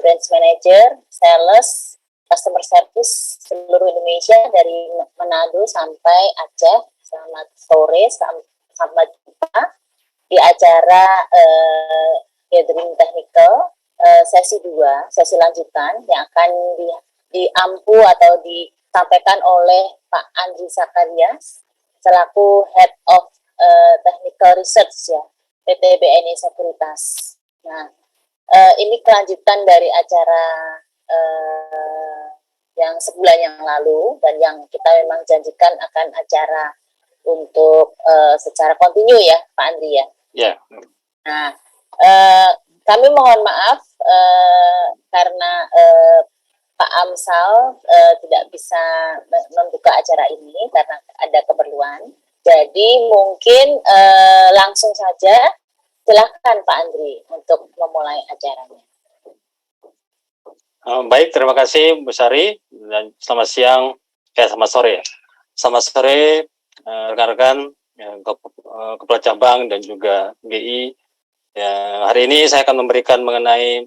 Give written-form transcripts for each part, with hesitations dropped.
branch manager, sales, customer service seluruh Indonesia dari Manado sampai Aceh. Selamat sore, sampai jumpa di acara Gathering Technical sesi 2, sesi lanjutan yang akan diampu atau disampaikan oleh Pak Andri Sakarias selaku Head of Technical Research ya, PT BNI Sekuritas. Nah, ini kelanjutan dari acara yang sebulan yang lalu dan yang kita memang janjikan akan acara untuk secara kontinu ya, Pak Andri ya. Ya. Nah, kami mohon maaf karena Pak Amsal tidak bisa membuka acara ini karena ada keperluan. Jadi mungkin langsung saja silakan Pak Andri untuk memulai acaranya. Baik, terima kasih Bu Sari dan selamat siang, selamat sore ya. Selamat sore rekan-rekan Kepala Cabang dan juga GI. Ya, hari ini saya akan memberikan mengenai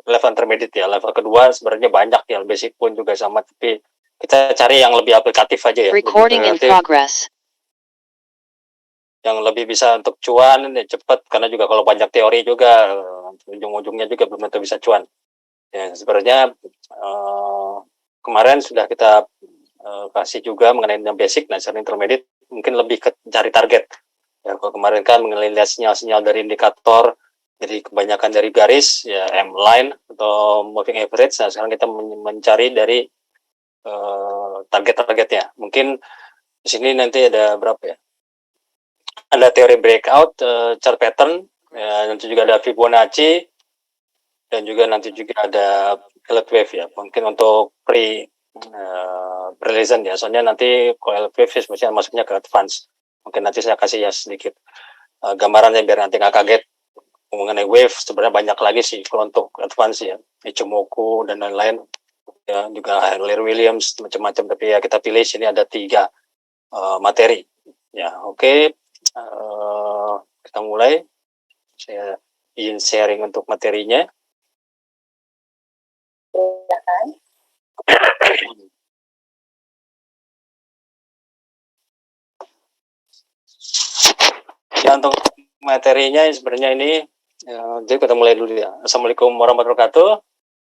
level intermediate ya. Level kedua sebenarnya banyak ya, basic pun juga sama, tapi kita cari yang lebih aplikatif aja ya. Recording in progress. Yang lebih bisa untuk cuan ya, cepat, karena juga kalau banyak teori juga ujung-ujungnya juga belum tentu bisa cuan. Ya, sebenarnya kemarin sudah kita kasih juga mengenai yang basic, nah secara intermediate mungkin lebih ke cari target. Ya, kalau kemarin kan mengenai sinyal-sinyal dari indikator, jadi kebanyakan dari garis ya M line atau moving average. Nah, sekarang kita mencari dari target-targetnya. Mungkin di sini nanti ada berapa ya? Ada teori breakout, chart pattern, ya, nanti juga ada Fibonacci, dan juga nanti juga ada Elliott wave ya. Mungkin untuk pre-release ya, soalnya nanti kalau Elliott wave sebenarnya masuknya ke advance. Mungkin nanti saya kasih ya sedikit gambarannya biar nanti nggak kaget. Mengenai wave sebenarnya banyak lagi sih kalau untuk advance ya, Ichimoku dan lain-lain. Ya, juga Harley Williams macam-macam, tapi ya kita pilih sini ada 3 materi. Ya, oke. Kita mulai. Saya ingin sharing untuk materinya. Silakan. Ya, untuk materinya sebenarnya ini jadi kita mulai dulu ya. Assalamualaikum warahmatullahi wabarakatuh.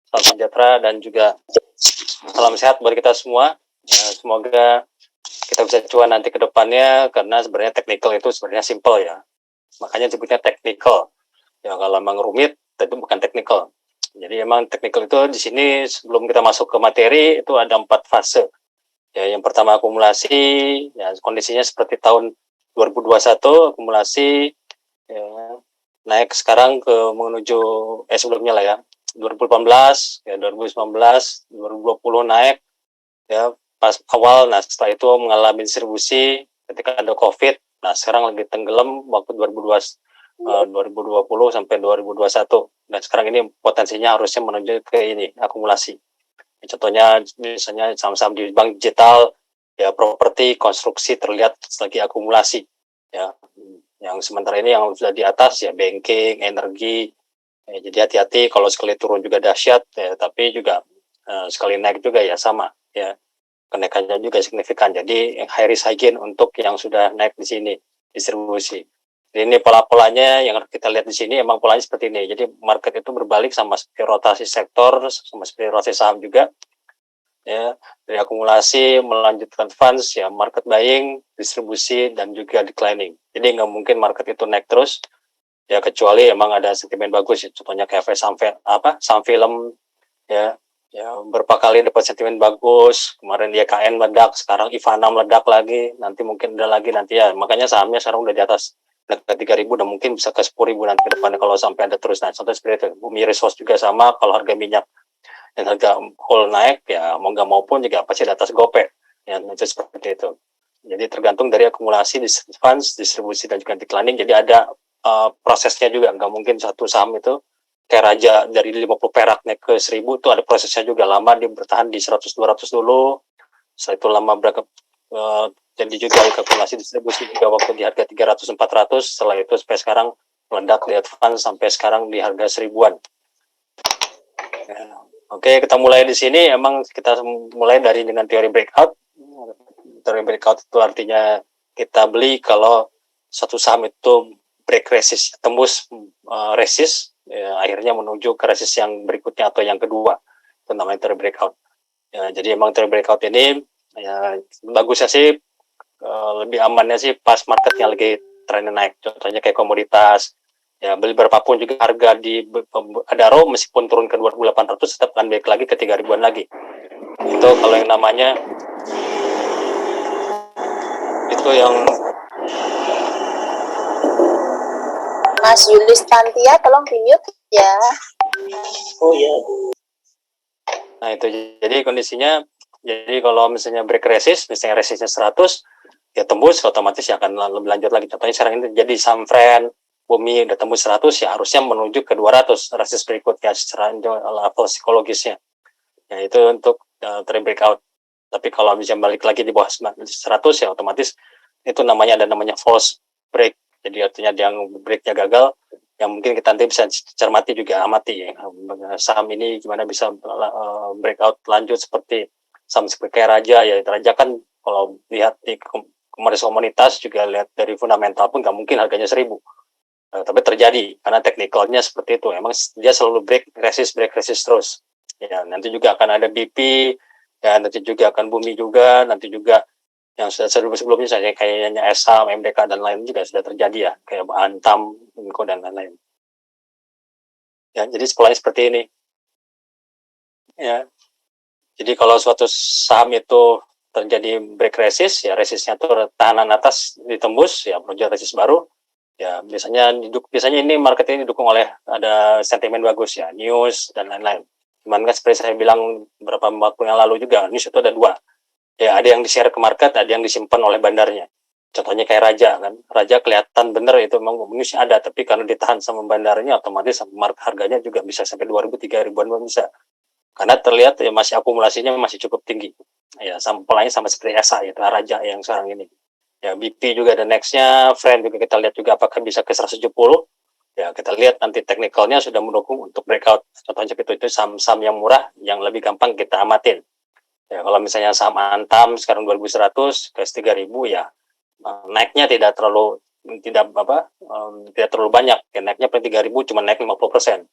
Salam sejahtera dan juga salam sehat buat kita semua. Ya, semoga kita bisa cuan nanti ke depannya, karena sebenarnya technical itu sebenarnya simple ya. Makanya sebutnya technical. Ya, kalau memang rumit itu bukan technical. Jadi emang technical itu di sini sebelum kita masuk ke materi itu ada 4 fase. Ya, yang pertama akumulasi, ya kondisinya seperti tahun 2021 akumulasi ya, naik sekarang ke menuju sebelumnya lah ya. 2018, ya 2019, 2020 naik ya pas awal. Nah, setelah itu mengalami distribusi ketika ada COVID. Nah, sekarang lagi tenggelam waktu 2020 sampai 2021. Dan sekarang ini potensinya harusnya menuju ke ini, akumulasi. Contohnya misalnya saham-saham di bank digital, ya properti, konstruksi terlihat lagi akumulasi. Ya, yang sementara ini yang sudah di atas ya banking, energi. Ya, jadi hati-hati kalau sekali turun juga dahsyat, ya, tapi juga sekali naik juga ya sama. Ya, kenaikannya juga signifikan. Jadi high risk high gain untuk yang sudah naik di sini distribusi. Jadi ini pola-polanya yang kita lihat di sini emang polanya seperti ini. Jadi market itu berbalik sama seperti rotasi sektor, sama seperti rotasi saham juga. Ya, dari akumulasi melanjutkan funds ya, market buying, distribusi dan juga declining. Jadi nggak mungkin market itu naik terus. Ya kecuali emang ada sentimen bagus ya. Contohnya kayak saham film ya. Ya, berapa kali dapat sentimen bagus, kemarin dia KN meledak, sekarang Ivana meledak lagi, nanti mungkin ada lagi nanti ya, makanya sahamnya sekarang udah di atas dekat 3.000 dan mungkin bisa ke 10.000 nanti ke depannya kalau sampai ada terus naik. Contoh seperti itu, Bumi Resource juga sama, kalau harga minyak dan harga coal naik, ya mau nggak mau pun juga pasti di atas gope, ya itu seperti itu. Jadi tergantung dari akumulasi, funds, distribusi dan juga declining, jadi ada prosesnya juga, nggak mungkin satu saham itu kayak raja dari 50 perak naik ke 1.000 itu ada prosesnya juga, lama dia bertahan di 100-200 dulu, setelah itu lama berapa jadi juga akumulasi distribusi juga waktu di harga 300-400, setelah itu sampai sekarang meledak di advance sampai sekarang di harga 1000-an. Ya. Oke, kita mulai di sini. Emang kita mulai dari dengan teori breakout. Teori breakout itu artinya kita beli kalau satu saham itu break resist, tembus resist, ya, akhirnya menuju ke resist yang berikutnya atau yang kedua. Itu namanya teori breakout. Ya, jadi emang teori breakout ini ya bagusnya sih, lebih amannya sih pas marketnya lagi trennya naik. Contohnya kayak komoditas, ya beli berapapun juga harga di Adaro meskipun turun ke 2.800 tetap akan balik lagi ke 3.000-an lagi. Itu kalau yang namanya itu yang Mas Yulis Tantia, tolong di-mute ya. Oh ya. Nah itu jadi kondisinya, jadi kalau misalnya break resist, misalnya resistnya 100, ya tembus otomatis ya akan lebih lanjut lagi. Contohnya sekarang ini jadi Samfren, Bumi udah tembus 100, ya harusnya menuju ke 200 resist berikutnya secara level psikologisnya. Ya itu untuk trend breakout. Tapi kalau bisa balik lagi di bawah 100 ya otomatis itu ada namanya false break. Jadi artinya yang breaknya gagal, yang mungkin kita nanti bisa cermati juga, amati ya. Saham ini gimana bisa breakout lanjut seperti saham seperti kayak Raja ya. Raja kan kalau lihat di komunitas juga lihat dari fundamental pun nggak mungkin harganya 1000. Tapi terjadi karena teknikalnya seperti itu. Emang dia selalu break resist terus. Ya, nanti juga akan ada BP, ya nanti juga akan Bumi juga, nanti juga yang sudah sebelumnya saya kayaknya ESA, MDK dan lain juga sudah terjadi ya, kayak Antam, Inco dan lain-lain. Ya, jadi polanya seperti ini. Ya. Jadi kalau suatu saham itu terjadi break resist, ya resistnya itu tahanan atas ditembus, ya menuju resist baru. Ya, biasanya ini market ini didukung oleh ada sentimen bagus ya, news dan lain-lain. Cuman kan seperti saya bilang beberapa waktu yang lalu juga, news itu ada dua. Ya, ada yang di-share ke market, ada yang disimpan oleh bandarnya. Contohnya kayak Raja kan. Raja kelihatan bener itu memang newsnya ada, tapi karena ditahan sama bandarnya, otomatis market harganya juga bisa sampai 2.000, 3.000-an bisa. Karena terlihat ya masih akumulasinya masih cukup tinggi. Ya, polanya sama seperti ESA yaitu Raja yang sekarang ini. Ya, BP juga ada next-nya, Friend juga kita lihat juga apakah bisa ke 170. Ya, kita lihat nanti teknikalnya sudah mendukung untuk breakout. Contohnya seperti itu saham-saham yang murah, yang lebih gampang kita amatin. Ya, kalau misalnya saham Antam sekarang 2.100 ke 3.000 ya naiknya tidak terlalu banyak. Ya, naiknya per 3.000 cuma naik 50%.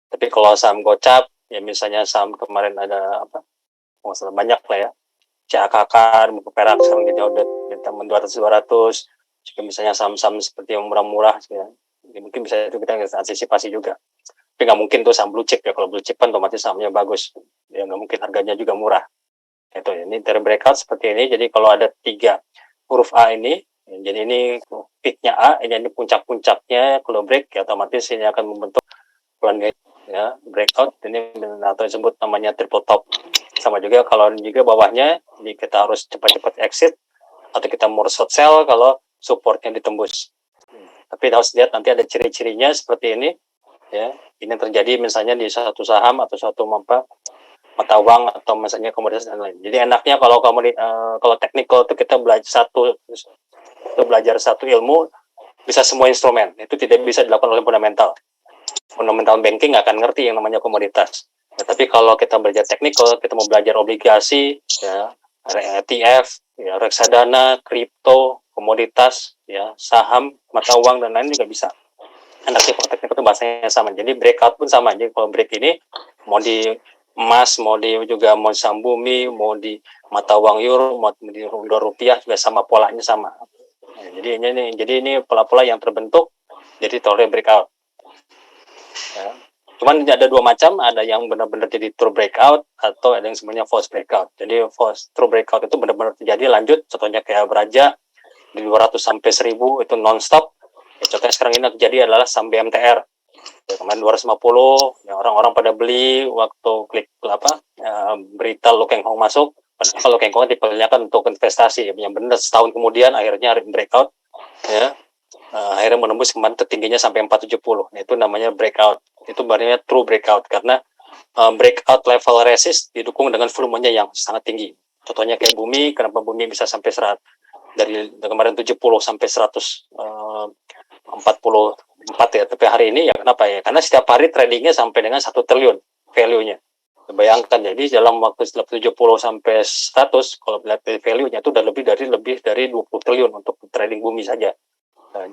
Tapi kalau saham Gocap ya misalnya saham kemarin ada masalah banyak lah ya. CAKK, Perak sekarang jadi udah teman 200 jika misalnya saham-saham seperti yang murah-murah ya, mungkin bisa itu kita antisipasi juga. Tapi nggak mungkin tuh saham blue chip ya, kalau blue chip kan otomatis sahamnya bagus ya, nggak mungkin harganya juga murah. Itu ini dari breakout seperti ini. Jadi kalau ada 3 huruf A ini, jadi ini peaknya A, ini puncak-puncaknya kalau break ya otomatis ini akan membentuk pelan ya breakout. Ini atau disebut namanya triple top. Sama juga kalau juga bawahnya, jadi kita harus cepat-cepat exit atau kita more short sell kalau supportnya ditembus. Tapi harus lihat nanti ada ciri-cirinya seperti ini ya. Ini terjadi misalnya di satu saham atau satu mata uang atau misalnya komoditas dan lain. Jadi enaknya kalau kalau teknikal itu kita belajar satu ilmu bisa semua instrumen. Itu tidak bisa dilakukan oleh fundamental. Fundamental banking akan ngerti yang namanya komoditas. Ya, tapi kalau kita belajar teknikal, kita mau belajar obligasi, ya, ETF, ya, reksadana, kripto, komoditas, ya, saham, mata uang dan lain juga bisa. Enaknya kalau teknikal itu bahasanya sama. Jadi breakout pun sama. Jadi kalau break ini mau di emas, mau saham Bumi, mau di mata uang euro, mau di dolar rupiah juga sama, polanya sama. Nah, jadi ini pola-pola yang terbentuk jadi teori breakout. Ya. Cuman ada 2 macam, ada yang benar-benar jadi true breakout atau ada yang sebenarnya false breakout. Jadi true breakout itu benar-benar terjadi lanjut, contohnya kayak Raja di 200 sampai 1000 itu non-stop. Ya, contohnya sekarang ini terjadi adalah saham BMTR. Ya, kemarin 250, ya orang-orang pada beli waktu klik berita Lo Keng Hong masuk. Padahal Lo Keng Hong diperlihatkan untuk investasi, yang benar setahun kemudian akhirnya breakout, ya akhirnya menembus kemarin tertingginya sampai 470. Nah, itu namanya breakout. Itu berarti true breakout karena breakout level resist didukung dengan volumenya yang sangat tinggi. Contohnya kayak Bumi, kenapa Bumi bisa sampai dari kemarin 70 sampai 140 4 ya, tapi hari ini ya kenapa ya? Karena setiap hari tradingnya sampai dengan 1 triliun value-nya. Bayangkan, jadi dalam waktu setelah 70 sampai 100, kalau lihat value-nya itu udah lebih dari 20 triliun untuk trading bumi saja.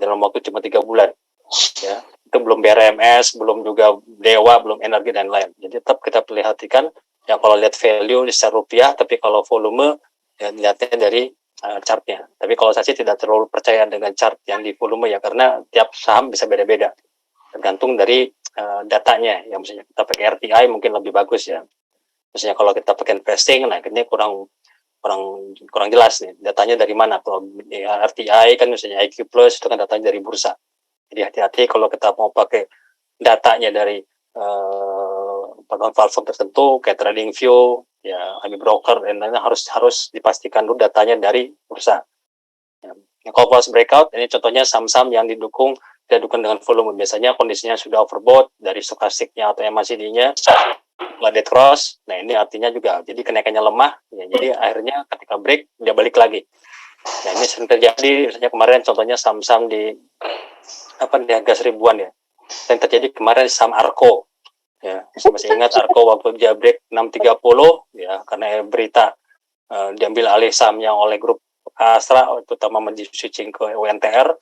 Dalam waktu cuma 3 bulan. Ya, itu belum BRMS, belum juga Dewa, belum energi dan lain. Jadi tetap kita perhatikan ya kalau lihat value secara rupiah, tapi kalau volume ya lihatnya dari chartnya. Tapi kalau saya sih tidak terlalu percaya dengan chart yang di volume ya, karena tiap saham bisa beda-beda, tergantung dari datanya. Yang misalnya kita pakai RTI mungkin lebih bagus ya. Misalnya kalau kita pakai investing, nah ini kurang jelas nih datanya dari mana. Kalau ya, RTI kan misalnya IQ Plus itu kan datanya dari bursa. Jadi hati-hati kalau kita mau pakai datanya dari platform tertentu kayak TradingView, ya IB Broker dan lainnya, harus dipastikan dulu datanya dari bursa. Ya. Kalau false breakout ini contohnya saham-saham yang didukung dengan volume, biasanya kondisinya sudah overbought dari stokastiknya atau MACD-nya setelah dead cross. Nah ini artinya juga jadi kenaikannya lemah ya, jadi akhirnya ketika break dia balik lagi. Nah ini sering terjadi, misalnya kemarin contohnya saham-saham di harga 1000-an ya, yang terjadi kemarin saham Arko ya. Saya masih ingat Arko waktu dia break 630 ya, karena berita diambil alih sahamnya oleh grup Astra, terutama switching ke UNTR,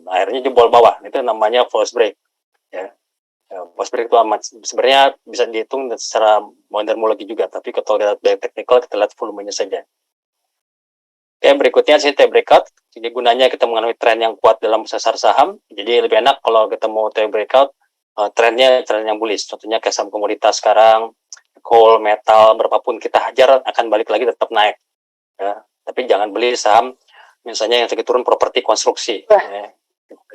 akhirnya jebol bawah. Itu namanya false break ya. False break itu amat sebenarnya bisa dihitung secara modern juga, tapi kalau lihat dari teknikal kita lihat volumenya saja. Oke, berikutnya sih breakout. Jadi gunanya kita mengetahui tren yang kuat dalam sesar saham. Jadi lebih enak kalau kita mau breakout, trennya tren yang bullish. Contohnya kayak saham komoditas sekarang, coal, metal, berapapun kita hajar akan balik lagi tetap naik. Ya. Tapi jangan beli saham misalnya yang sedikit turun properti konstruksi. Ya.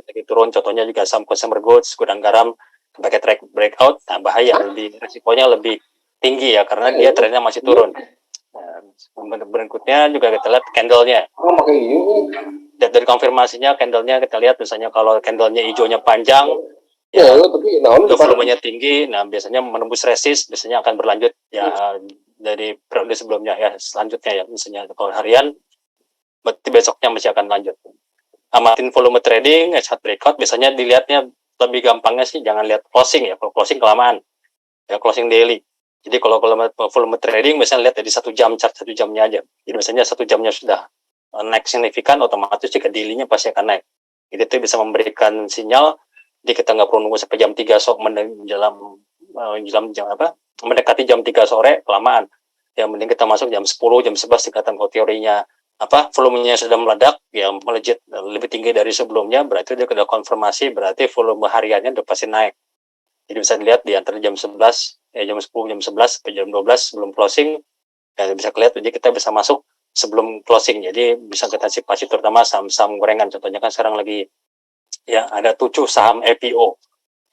Sedikit turun, contohnya juga saham consumer goods, gudang garam, pakai track breakout, nah bahaya, resikonya lebih tinggi ya, karena dia trennya masih turun. Berikutnya juga kita lihat candle-nya. Dan dari konfirmasinya candle-nya kita lihat misalnya kalau candle-nya hijaunya panjang, ya volumenya tinggi, nah biasanya menembus resist, biasanya akan berlanjut ya dari periode sebelumnya ya, selanjutnya ya, misalnya kalau harian berarti besoknya masih akan lanjut. Amatin volume trading saat breakout, biasanya dilihatnya lebih gampangnya sih jangan lihat closing ya, kalau closing kelamaan ya, closing daily. Jadi kalau volume trading biasanya lihat dari 1 jam, chart 1 jamnya aja. Jadi biasanya 1 jamnya sudah naik signifikan, otomatis jika daily-nya pasti akan naik. Jadi itu bisa memberikan sinyal, jadi kita nggak perlu nunggu sampai jam 3 sore mendekati jam 3 sore kelamaan. Ya mending kita masuk jam 10, jam 11 dikatakan kalau teorinya volumenya sudah meledak, ya melejit lebih tinggi dari sebelumnya, berarti dia sudah konfirmasi, berarti volume hariannya udah pasti naik. Jadi bisa dilihat di antara jam 11, jam 10, jam 11 sampai jam 12 sebelum closing, ya bisa kelihatan, jadi kita bisa masuk sebelum closing. Jadi bisa kita antisipasi terutama saham-saham gorengan. Contohnya kan sekarang lagi ya ada 7 saham IPO.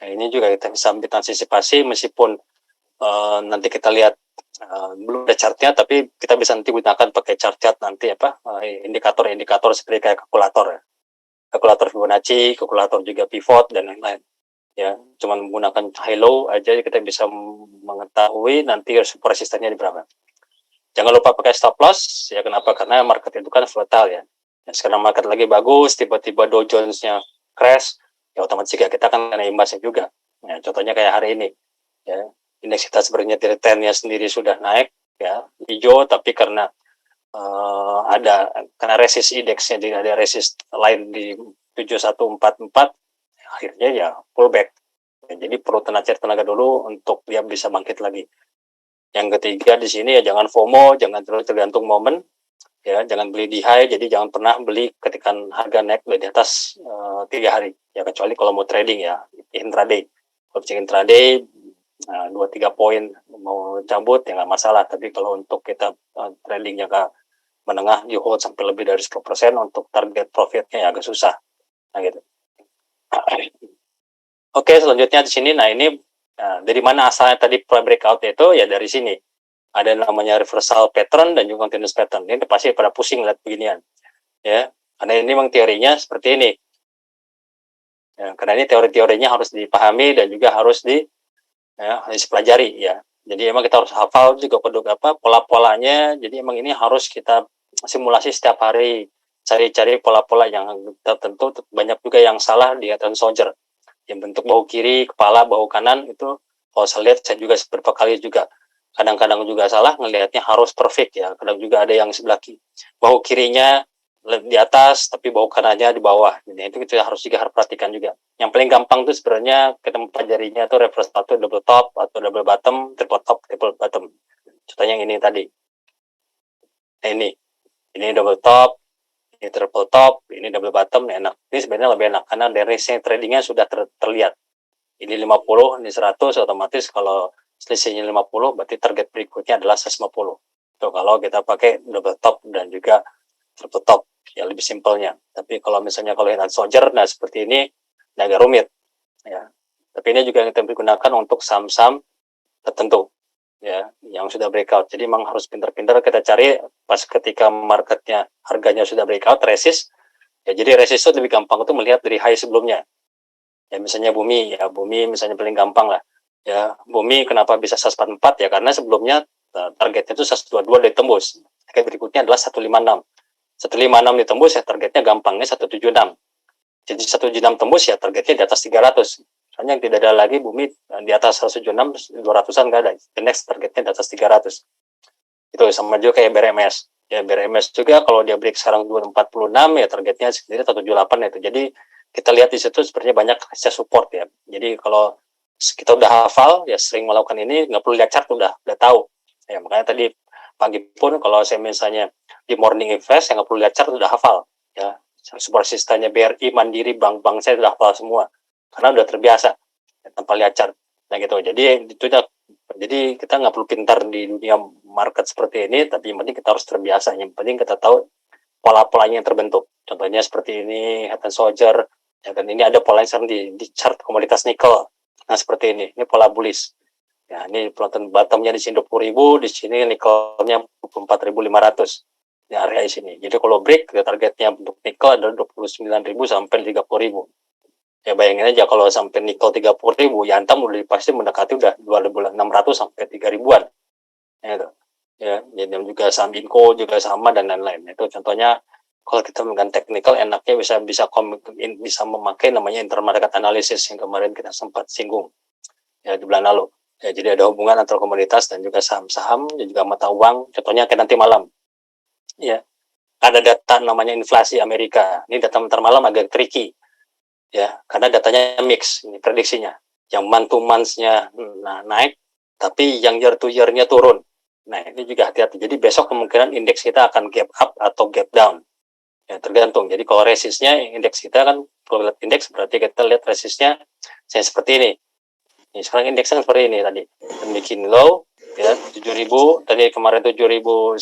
Nah, ini juga kita bisa antisipasi meskipun nanti kita lihat belum ada chartnya, tapi kita bisa nanti gunakan pakai chart nanti indikator-indikator seperti kayak kalkulator Fibonacci, kalkulator juga pivot dan lain-lain. Ya, cuman menggunakan high low aja kita bisa mengetahui nanti support resistannya di berapa. Jangan lupa pakai stop loss ya, kenapa? Karena market itu kan volatile ya. Sekarang market lagi bagus, tiba-tiba Dow Jones-nya crash, ya otomatis kita akan kena imbasnya juga. Ya, contohnya kayak hari ini ya. Indeks kita sebenarnya trennya sendiri sudah naik ya, hijau, tapi karena karena resist indeksnya tidak ada resist lain di 7144, akhirnya ya pullback. Ya, jadi perlu tenaga dulu untuk dia bisa bangkit lagi. Yang ketiga di sini ya jangan FOMO, jangan terlalu tergantung momen. Ya, jangan beli di high, jadi jangan pernah beli ketika harga naik di atas 3 hari. Ya kecuali kalau mau trading ya, intraday. Kalau intraday 2-3 poin mau cabut ya nggak masalah, tapi kalau untuk kita trading jangka menengah di hold sampai lebih dari 10% untuk target profitnya ya agak susah. Nah gitu. Oke, selanjutnya di sini, nah ini dari mana asalnya tadi breakout itu ya, dari sini ada namanya reversal pattern dan juga continuous pattern. Ini pasti pada pusing lihat beginian ya, karena ini memang teorinya seperti ini ya, karena ini teori-teorinya harus dipahami dan juga harus dipelajari ya. Jadi emang kita harus hafal juga pola-polanya. Jadi emang ini harus kita simulasi setiap hari, cari-cari pola-pola yang tertentu. Banyak juga yang salah di Attention Soldier. yang bentuk bahu kiri, kepala, bahu kanan itu kalau saya lihat saya juga beberapa kali juga kadang-kadang juga salah ngelihatnya harus perfect ya. Kadang juga ada yang sebelah bahu kirinya di atas tapi bahu kanannya di bawah. Jadi itu kita harus perhatikan juga. Yang paling gampang tuh sebenarnya kita mempelajarinya tuh reverse tattoo double top atau double bottom, triple top, triple bottom. Contohnya yang ini tadi. Nah, ini double top, ini triple top, ini double bottom, enak. Ini sebenarnya lebih enak karena dari tradingnya sudah terlihat. Ini 50, ini 100, otomatis kalau selisihnya 50, berarti target berikutnya adalah 150. Tuh, kalau kita pakai double top dan juga triple top, ya lebih simpelnya. Tapi kalau misalnya kalau head and shoulder, nah seperti ini, agak rumit. Ya. Tapi ini juga yang kita gunakan untuk saham-saham tertentu, ya, yang sudah breakout. Jadi memang harus pintar-pintar kita cari pas ketika marketnya harganya sudah breakout, resist. Ya, jadi resist itu lebih gampang itu melihat dari high sebelumnya. Ya misalnya bumi misalnya paling gampang lah. Ya, bumi kenapa bisa 144 ya karena sebelumnya targetnya itu 122 ditembus. Target berikutnya adalah 156. 156 ditembus ya targetnya gampangnya 176. Jadi 176 tembus ya targetnya di atas 300. Soalnya yang tidak ada lagi bumi di atas 176 200-an enggak ada. The next targetnya di atas 300. Itu sama juga kayak BRMS. Ya BRMS juga kalau dia break sekarang 246 ya targetnya sendiri 178 itu. Jadi kita lihat di situ sebenarnya banyak support ya. Jadi kalau kita udah hafal ya sering melakukan ini nggak perlu lihat chart udah tahu. Ya makanya tadi pagi pun kalau saya misalnya di morning invest saya nggak perlu lihat chart udah hafal ya. Support sistemnya BRI, Mandiri, bank-bank saya udah hafal semua karena udah terbiasa ya, tanpa lihat chart. Nah gitu. Jadi kita nggak perlu pintar di dunia market seperti ini, tapi yang penting kita harus terbiasa. Yang penting kita tahu pola-polanya yang terbentuk. Contohnya seperti ini, head and shoulder. Ya, dan ini ada pola yang di chart komoditas nikel. Nah seperti ini pola bullish. Ya, ini peloton bottomnya di sini 20.000, di sini nikelnya 24.500 di area di sini. Jadi kalau break, targetnya untuk nikel adalah 29.000 sampai 30.000. Ya bayangin aja kalau sampai nikel 30.000, ya antam udah pasti mendekati udah 2.600 sampai 3.000-an. Ya, dan juga saham Inco juga sama dan lain-lain. Itu contohnya kalau kita menggunakan technical enaknya bisa memakai namanya intermarket analysis yang kemarin kita sempat singgung ya di bulan lalu. Ya, jadi ada hubungan antara komoditas dan juga saham-saham dan juga mata uang. Contohnya kayak nanti malam. Ya, ada data namanya inflasi Amerika. Ini data ntar malam agak tricky. Ya, karena datanya mix ini prediksinya. Yang month to month-nya naik, tapi yang year to year-nya turun. Nah, ini juga hati-hati. Jadi besok kemungkinan indeks kita akan gap up atau gap down. Ya, tergantung. Jadi kalau resistnya indeks kita kan kalau lihat indeks berarti kita lihat resistnya saya seperti ini. Ini sekarang indeksnya seperti ini tadi. Bikin low ya 7.000, tadi kemarin 7.144,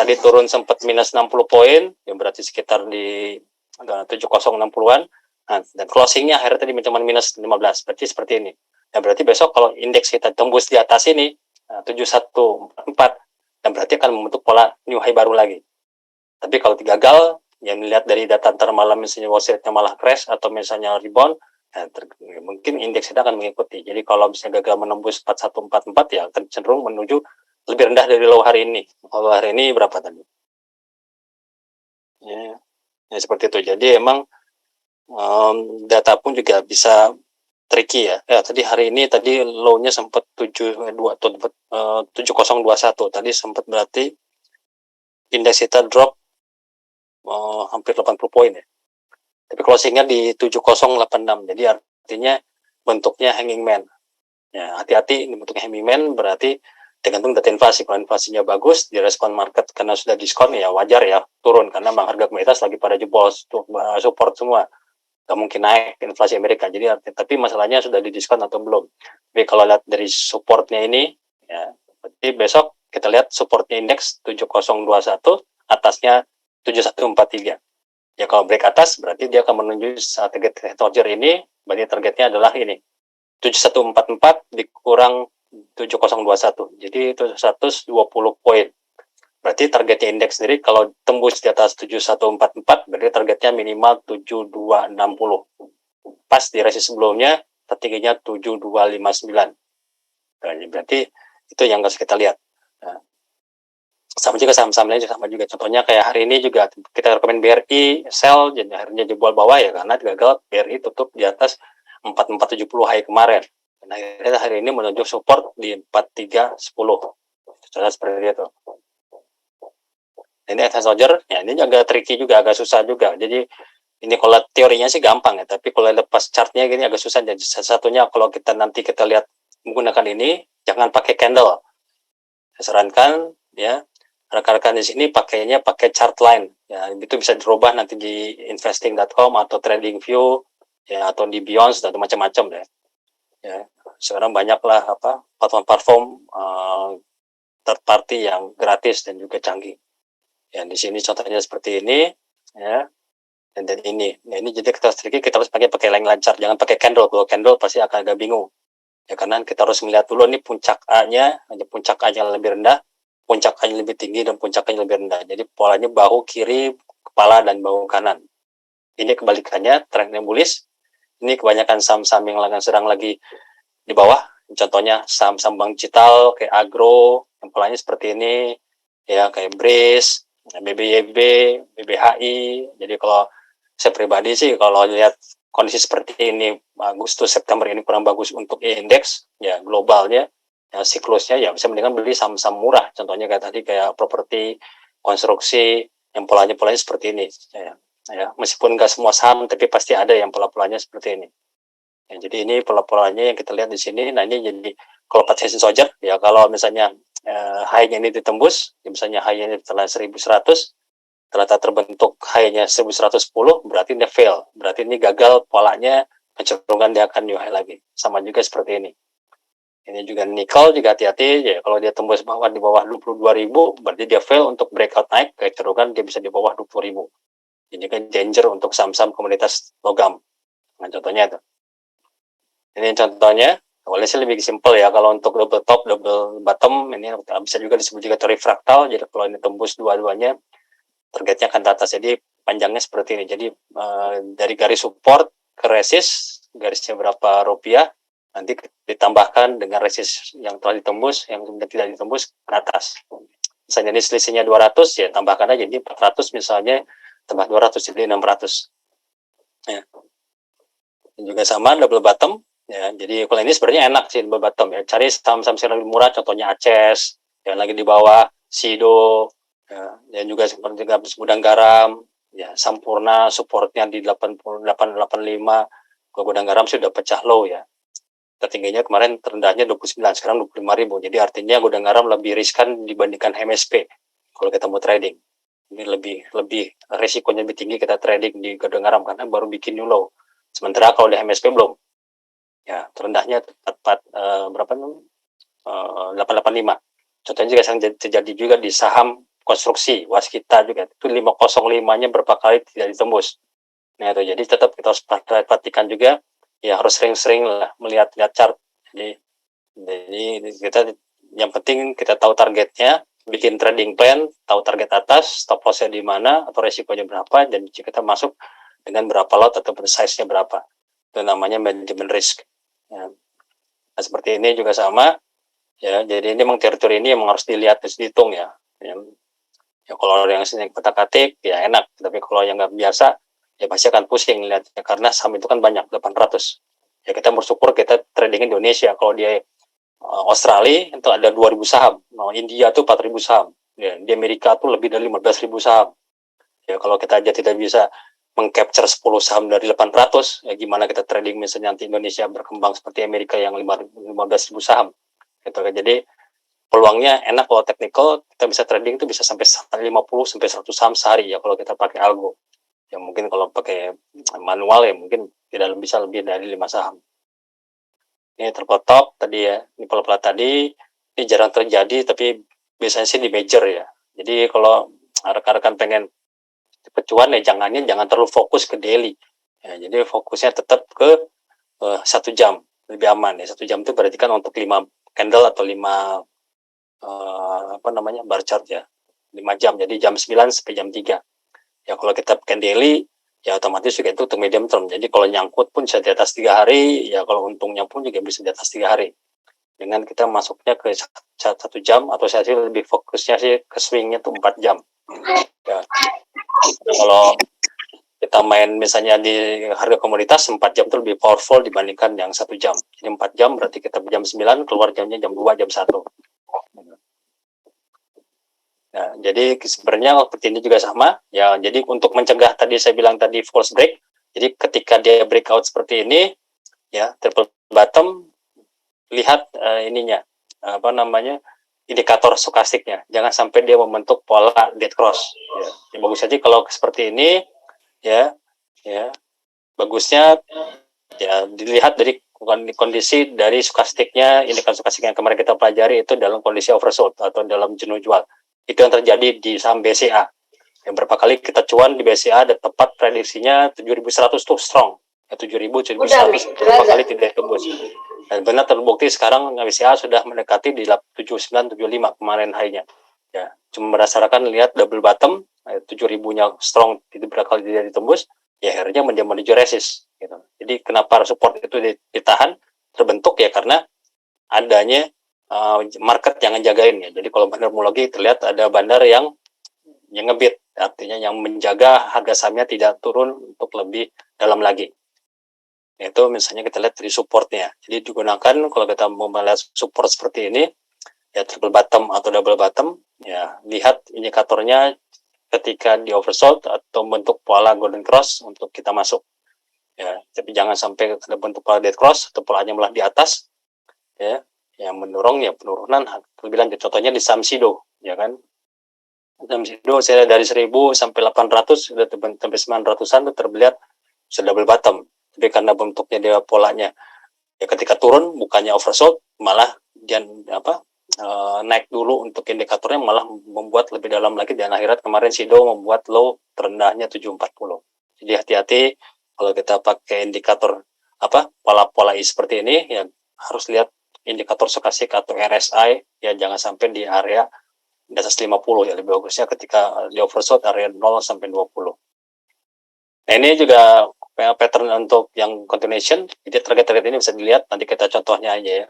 tadi turun sempat minus 60 poin, yang berarti sekitar di 7060-an. Nah, dan closingnya akhirnya tadi cuma minus 15. Berarti seperti ini. Ya berarti besok kalau indeks kita tembus di atas ini 7144, dan berarti akan membentuk pola new high baru lagi. Tapi kalau gagal, yang dilihat dari data antar malam misalnya Wall Street-nya malah crash atau misalnya rebound, ya, mungkin indeks kita akan mengikuti. Jadi kalau misalnya gagal menembus 4144 ya akan cenderung menuju lebih rendah dari low hari ini. Low hari ini berapa tadi? Ya seperti itu. Jadi emang data pun juga bisa tricky ya. Ya tadi hari ini tadi low-nya sempat 7021. Tadi sempat berarti indeks kita drop hampir 80 poin ya. Tapi closingnya di 7086. Jadi artinya bentuknya hanging man. Ya, hati-hati ini bentuknya hanging man berarti tergantung data inflasi. Kalau inflasinya bagus, direspon market karena sudah diskon ya wajar ya turun karena memang harga komoditas lagi pada jebol support semua. Gak mungkin naik inflasi Amerika. Jadi tapi masalahnya sudah didiskon atau belum. Tapi kalau lihat dari supportnya ini ya berarti besok kita lihat supportnya indeks 7021, atasnya 7143. Ya kalau break atas berarti dia akan menuju target exposure ini, berarti targetnya adalah ini 7144 dikurang 7021. Jadi itu 120 poin. Berarti targetnya indeks sendiri kalau tembus di atas 7144 berarti targetnya minimal 7260. Pas di resist sebelumnya tertingginya 7259. Nah, berarti itu yang harus kita lihat. Nah, Sama juga saham-saham lain sama juga. Contohnya kayak hari ini juga kita rekomen BRI sell, jadi akhirnya jebol bawah ya karena gagal BRI tutup di atas 4470 high kemarin. Dan akhirnya hari ini menuju support di 4310. Contohnya seperti itu. Ini advance Roger, ya ini agak tricky juga, agak susah juga. Jadi ini kalau teorinya sih gampang ya, tapi kalau lepas chartnya gini agak susah. Jadi satunya kalau kita nanti kita lihat menggunakan ini, jangan pakai candle. Saya sarankan ya rekan-rekan di sini pakainya pakai chart line. Ya itu bisa dirubah nanti di investing.com atau TradingView ya atau di Beyond atau macam-macam deh. Ya sekarang banyaklah apa platform-platform third party yang gratis dan juga canggih. Ya di sini contohnya seperti ini ya. Dan ini. Nah, ini jadi kita sedikit kita harus pakai line lancar, jangan pakai candle. Kalau candle pasti akan agak bingung. Ya karena kita harus melihat dulu ini puncak A-nya, puncak A-nya lebih rendah, puncak A-nya lebih tinggi dan puncak A-nya lebih rendah. Jadi polanya bahu kiri, kepala dan bahu kanan. Ini kebalikannya, trendnya bullish. Ini kebanyakan saham-saham yang sedang lagi di bawah. Contohnya saham-saham bank digital kayak Agro, yang polanya seperti ini, ya kayak BRIS, BBYB, BBHI. Jadi kalau saya pribadi sih kalau lihat kondisi seperti ini Agustus September ini kurang bagus untuk indeks ya globalnya ya siklusnya ya bisa mendingan beli saham-saham murah, contohnya kayak tadi kayak properti, konstruksi yang polanya seperti ini ya meskipun nggak semua saham tapi pasti ada yang pola-polanya seperti ini ya. Jadi ini pola-polanya yang kita lihat di sini. Nah ini jadi kalau potensi Soldier ya kalau misalnya high-nya ini ditembus ya misalnya high-nya ini setelah 1100 ternyata terbentuk high-nya 1110 berarti ini fail, berarti ini gagal polanya, kecenderungan dia akan new high lagi. Sama juga seperti ini. Ini juga nikel juga hati-hati ya kalau dia tembus bawah di bawah 22.000 berarti dia fail untuk breakout naik, kecenderungan dia bisa di bawah 20.000. Ini kan danger untuk saham-saham komunitas logam. Nah contohnya itu. Ini contohnya, awalnya sih lebih simpel ya kalau untuk double top, double bottom ini bisa juga disebut juga teori fraktal. Jadi kalau ini tembus dua-duanya targetnya akan ke atas. Jadi panjangnya seperti ini. Jadi dari garis support ke resist, garisnya berapa rupiah, nanti ditambahkan dengan resist yang telah ditembus, yang sudah tidak ditembus ke atas. Misalnya ini selisihnya 200, ya tambahkan aja. Jadi 400 misalnya, tambah 200, jadi 600. Ya. Dan juga sama, double bottom. Ya, jadi kalau ini sebenarnya enak sih double bottom. Ya. Cari saham-saham yang lebih murah, contohnya Aces, yang lagi di bawah, Sido, ya, dan juga seperti Gudang Garam, ya Sampurna supportnya di 8885, kalau Gudang Garam sudah pecah low ya. Tertingginya kemarin terendahnya 29, sekarang 25.000. Jadi artinya Gudang Garam lebih riskan dibandingkan MSP kalau kita mau trading. Ini lebih resikonya lebih tinggi kita trading di Gudang Garam karena baru bikin new low. Sementara kalau di MSP belum. Ya, terendahnya berapa nih? 885. Contohnya juga terjadi juga di saham konstruksi Waskita juga itu 505-nya berapa kali tidak ditembus. Nah itu jadi tetap kita harus perhatikan juga ya harus sering-sering lah melihat chart. Jadi kita yang penting kita tahu targetnya, bikin trading plan, tahu target atas, stop lossnya di mana atau resikonya berapa dan kita masuk dengan berapa lot atau size-nya berapa. Itu namanya manajemen risk. Ya. Nah, seperti ini juga sama. Ya, jadi ini memang teori ini yang harus dilihat dan dihitung ya. Ya kalau yang sini kotak-katik ya enak, tapi kalau yang nggak biasa ya pasti akan pusing lihatnya karena saham itu kan banyak 800. Ya kita bersyukur kita trading Indonesia. Kalau dia Australia itu ada 2.000 saham, India tuh 4.000 saham, ya, di Amerika tuh lebih dari 15.000 saham. Ya kalau kita aja tidak bisa mengcapture 10 saham dari 800, ya gimana kita trading misalnya nanti Indonesia berkembang seperti Amerika yang 15.000 saham. Gitu kan. Jadi peluangnya enak kalau technical, kita bisa trading itu bisa sampai 50 sampai 100 saham sehari ya kalau kita pakai algo. Ya mungkin kalau pakai manual ya mungkin tidak bisa lebih dari 5 saham. Ini terpotop tadi ya, ini pola-pola tadi ini jarang terjadi tapi biasanya sih di major ya. Jadi kalau rekan-rekan pengen cepet cuan ya jangan terlalu fokus ke daily. Ya, jadi fokusnya tetap ke 1 jam lebih aman ya. 1 jam itu berarti kan untuk 5 candle atau 5 bar chart ya. 5 jam. Jadi jam 9 sampai jam 3. Ya kalau kita pakai daily ya otomatis juga itu untuk medium term. Jadi kalau nyangkut pun bisa di atas 3 hari, ya kalau untungnya pun juga bisa di atas 3 hari. dengan kita masuknya ke 1 jam, atau saya sih lebih fokusnya sih ke swingnya tuh 4 jam. Ya. Kalau kita main misalnya di harga komoditas 4 jam itu lebih powerful dibandingkan yang 1 jam. Jadi 4 jam berarti kita jam 9 keluar jamnya jam 2, jam 1. Nah, jadi sebenarnya seperti ini juga sama ya. Jadi untuk mencegah tadi saya bilang tadi false break. Jadi ketika dia breakout seperti ini ya, triple bottom, lihat ininya apa namanya, indikator stokastiknya. Jangan sampai dia membentuk pola dead cross. Ya, bagus saja kalau seperti ini ya, bagusnya ya dilihat dari kondisi dari stokastiknya, indikator stokastik yang kemarin kita pelajari itu dalam kondisi oversold atau dalam jenuh jual. Itu yang terjadi di saham BCA. Yang berapa kali kita cuan di BCA dan tepat prediksinya 7.100 tuh strong. Ya, 7.000, 7.100 berapa kali tidak tembus. Dan benar terbukti sekarang BCA sudah mendekati di 79, 75 kemarin high-nya. Ya, cuma berdasarkan lihat double bottom, 7.000-nya strong itu berapa kali tidak ditembus, ya akhirnya menuju resist. Gitu. Jadi kenapa support itu ditahan, terbentuk ya karena adanya market yang ngejagain ya. Jadi kalau bandar lagi terlihat ada bandar yang ngebit, artinya yang menjaga harga sahamnya tidak turun untuk lebih dalam lagi. Itu misalnya kita lihat dari supportnya. Jadi digunakan kalau kita mau melihat support seperti ini, ya triple bottom atau double bottom, ya lihat indikatornya ketika di oversold atau bentuk pola golden cross untuk kita masuk. Ya, tapi jangan sampai ada bentuk pola dead cross atau polanya malah di atas, ya, yang mendorong ya penurunan lebih lanjut. Contohnya di saham SIDO, ya kan? Saham SIDO saya dari 1.000 sampai 800 sudah sampai 900-an itu terlihat sudah double bottom. Tapi karena bentuknya dia polanya ya ketika turun bukannya oversold, malah dia naik dulu untuk indikatornya malah membuat lebih dalam lagi, dan akhirat kemarin SIDO membuat low terendahnya 740. Jadi hati-hati kalau kita pakai indikator pola-pola seperti ini ya, harus lihat indikator stokastik atau RSI ya, jangan sampai di area di atas 50 ya, lebih bagusnya ketika di oversold area 0 sampai 20. Nah, ini juga pattern untuk yang continuation. Jadi target-target ini bisa dilihat, nanti kita contohnya aja ya.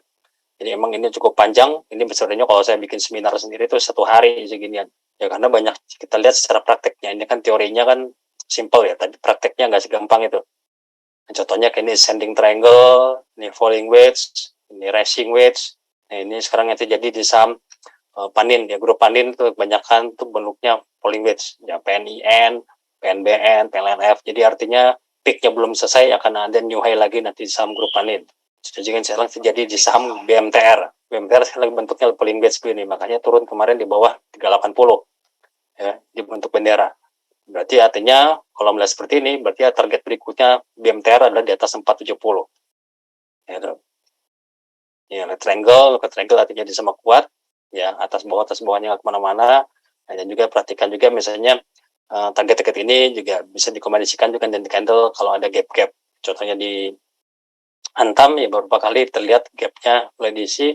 Jadi emang ini cukup panjang. Ini sebenarnya kalau saya bikin seminar sendiri itu 1 hari seginian. Ya karena banyak kita lihat secara prakteknya. Ini kan teorinya kan simple ya, tapi prakteknya nggak segampang itu. Nah, contohnya kayak ini ascending triangle, ini falling wedge, ini rising wedge. Nah, ini sekarang yang terjadi di saham Panin ya, grup Panin itu kebanyakan tuh bentuknya falling wedge. Ya PNIN, PNBN, PLNF. Jadi artinya peak-nya belum selesai, akan ada new high lagi nanti di saham grup Panin. Sekarang sekarang terjadi di saham BMTR. BMTR sekarang bentuknya falling wedge begini, makanya turun kemarin di bawah 380 ya, di bentuk bendera. Berarti artinya kalau melihat seperti ini, berarti target berikutnya BMTR adalah di atas 470. Ya, ya triangle artinya di sama kuat, ya atas bawahnya kemana-mana. Dan juga perhatikan juga misalnya target-target ini juga bisa dikombinasikan juga dengan candle kalau ada gap-gap. Contohnya di Antam ya beberapa kali terlihat gapnya mulai diisi,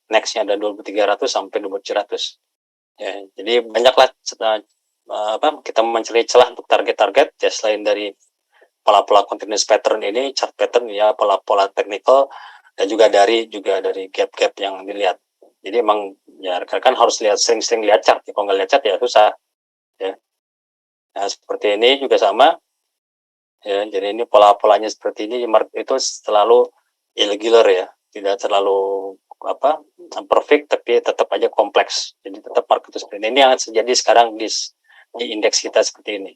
nextnya ada 2300 sampai 2700. Ya, jadi banyaklah kita mencari celah untuk target-target ya, selain dari pola-pola continuous pattern ini, chart pattern ya, pola-pola technical, dan juga dari gap-gap yang dilihat. Jadi emang ya rekan-rekan harus sering-sering lihat chart. Kalau nggak lihat chart ya susah. Ya. Nah seperti ini juga sama. Ya, jadi ini pola-polanya seperti ini, itu selalu irregular ya, tidak terlalu perfect, tapi tetap aja kompleks. Jadi tetap market itu seperti ini. Ini yang terjadi sekarang di indeks kita seperti ini.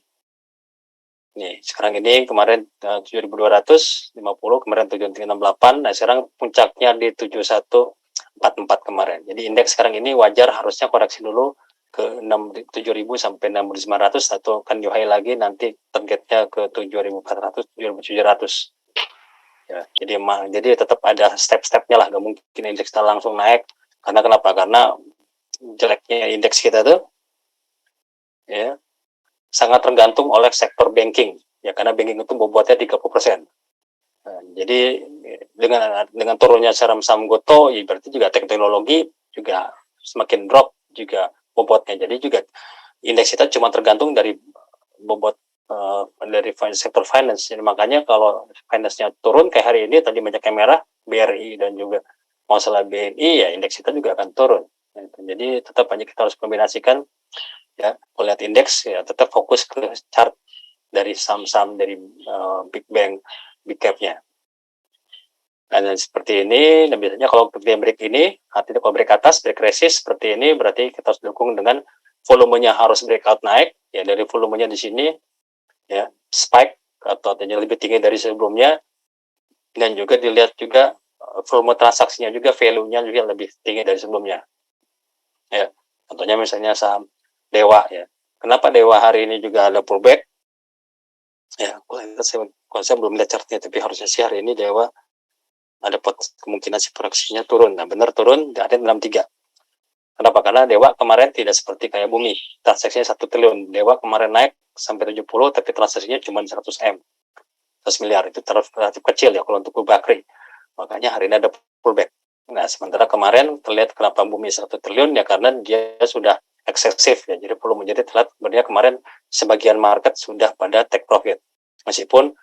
Nih, sekarang ini kemarin 7.250, kemarin 7.68, nah sekarang puncaknya di 7.144 kemarin. Jadi indeks sekarang ini wajar harusnya koreksi dulu ke 7.000 sampai 6.500 atau kan new high lagi, nanti targetnya ke 7.400, 7.700. Ya, jadi tetap ada step-stepnya lah, gak mungkin indeks kita langsung naik. Karena kenapa? Karena jeleknya indeks kita tuh ya sangat tergantung oleh sektor banking ya, karena banking itu bobotnya 30%. Nah, jadi dengan turunnya saham Goto ya berarti juga teknologi juga semakin drop juga bobotnya. Jadi juga indeks kita cuma tergantung dari bobot dari sektor finance. Jadi makanya kalau finance-nya turun kayak hari ini tadi banyak yang merah, BRI dan juga masalah BNI ya indeks kita juga akan turun. Gitu. Jadi tetap aja kita harus kombinasikan ya, kalau lihat indeks ya tetap fokus ke chart dari saham-saham dari big bank, big cap-nya. Dan seperti ini, dan biasanya kalau dia break ini, artinya kalau break atas, break resist seperti ini, berarti kita harus dukung dengan volumenya harus breakout naik, ya dari volumenya di sini, ya spike atau artinya lebih tinggi dari sebelumnya, dan juga dilihat juga volume transaksinya juga, value-nya juga lebih tinggi dari sebelumnya. Ya, contohnya misalnya saham Dewa ya. Kenapa Dewa hari ini juga ada pullback? Ya, kalau saya belum lihat chartnya, tapi harusnya sih hari ini Dewa ada kemungkinan si proyeksinya turun. Nah, benar turun, ada 63. Kenapa? Karena Dewa kemarin tidak seperti kayak Bumi. Transaksinya 1 triliun. Dewa kemarin naik sampai 70, tapi transaksinya cuma 100 M. 100 miliar. Itu relatif kecil ya kalau untuk Bakri. Makanya hari ini ada pullback. Nah, sementara kemarin terlihat kenapa Bumi 1 triliun, ya karena dia sudah eksesif ya. Jadi perlu menjadi terlihat sebenarnya kemarin sebagian market sudah pada take profit. Meskipun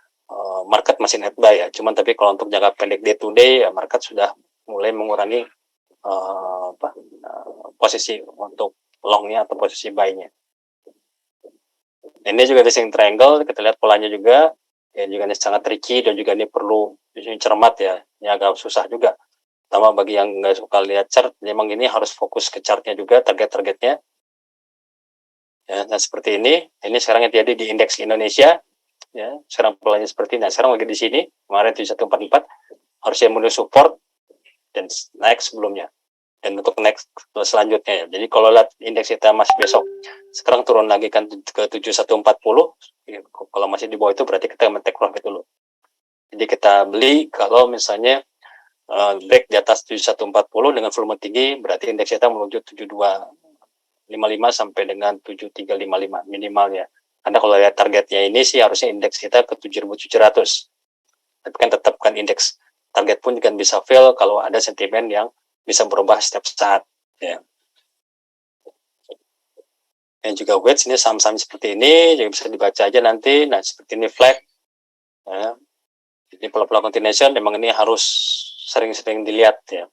market masih net buy ya. Cuman tapi kalau untuk jangka pendek day to day ya market sudah mulai mengurangi posisi untuk longnya atau posisi buy-nya. Ini juga di swing triangle kita lihat polanya juga ya, juga ini sangat tricky dan juga ini perlu cermat ya. Ini agak susah juga. Pertama bagi yang nggak suka lihat chart, memang ini harus fokus ke chartnya juga, target-targetnya. Ya, nah seperti ini sekarang yang terjadi di indeks Indonesia. Ya, sekarang polanya seperti ini. Nah, sekarang lagi di sini, kemarin 7144 harusnya menuju support dan naik sebelumnya. Dan untuk next selanjutnya ya. Jadi kalau lihat indeks kita masih besok sekarang turun lagi kan ke 7140 ya, kalau masih di bawah itu berarti kita take profit dulu. Jadi kita beli kalau misalnya break di atas 7140 dengan volume tinggi berarti indeks kita menuju 7255 sampai dengan 7355 minimalnya. Karena kalau lihat targetnya ini sih harusnya indeks kita ke 7700. Tapi kan tetap kan indeks target pun juga bisa fail kalau ada sentimen yang bisa berubah setiap saat ya. Dan juga weights ini saham-saham seperti ini juga bisa dibaca aja nanti. Nah seperti ini flag ya. Ini pola-pola continuation memang ini harus sering-sering dilihat ya.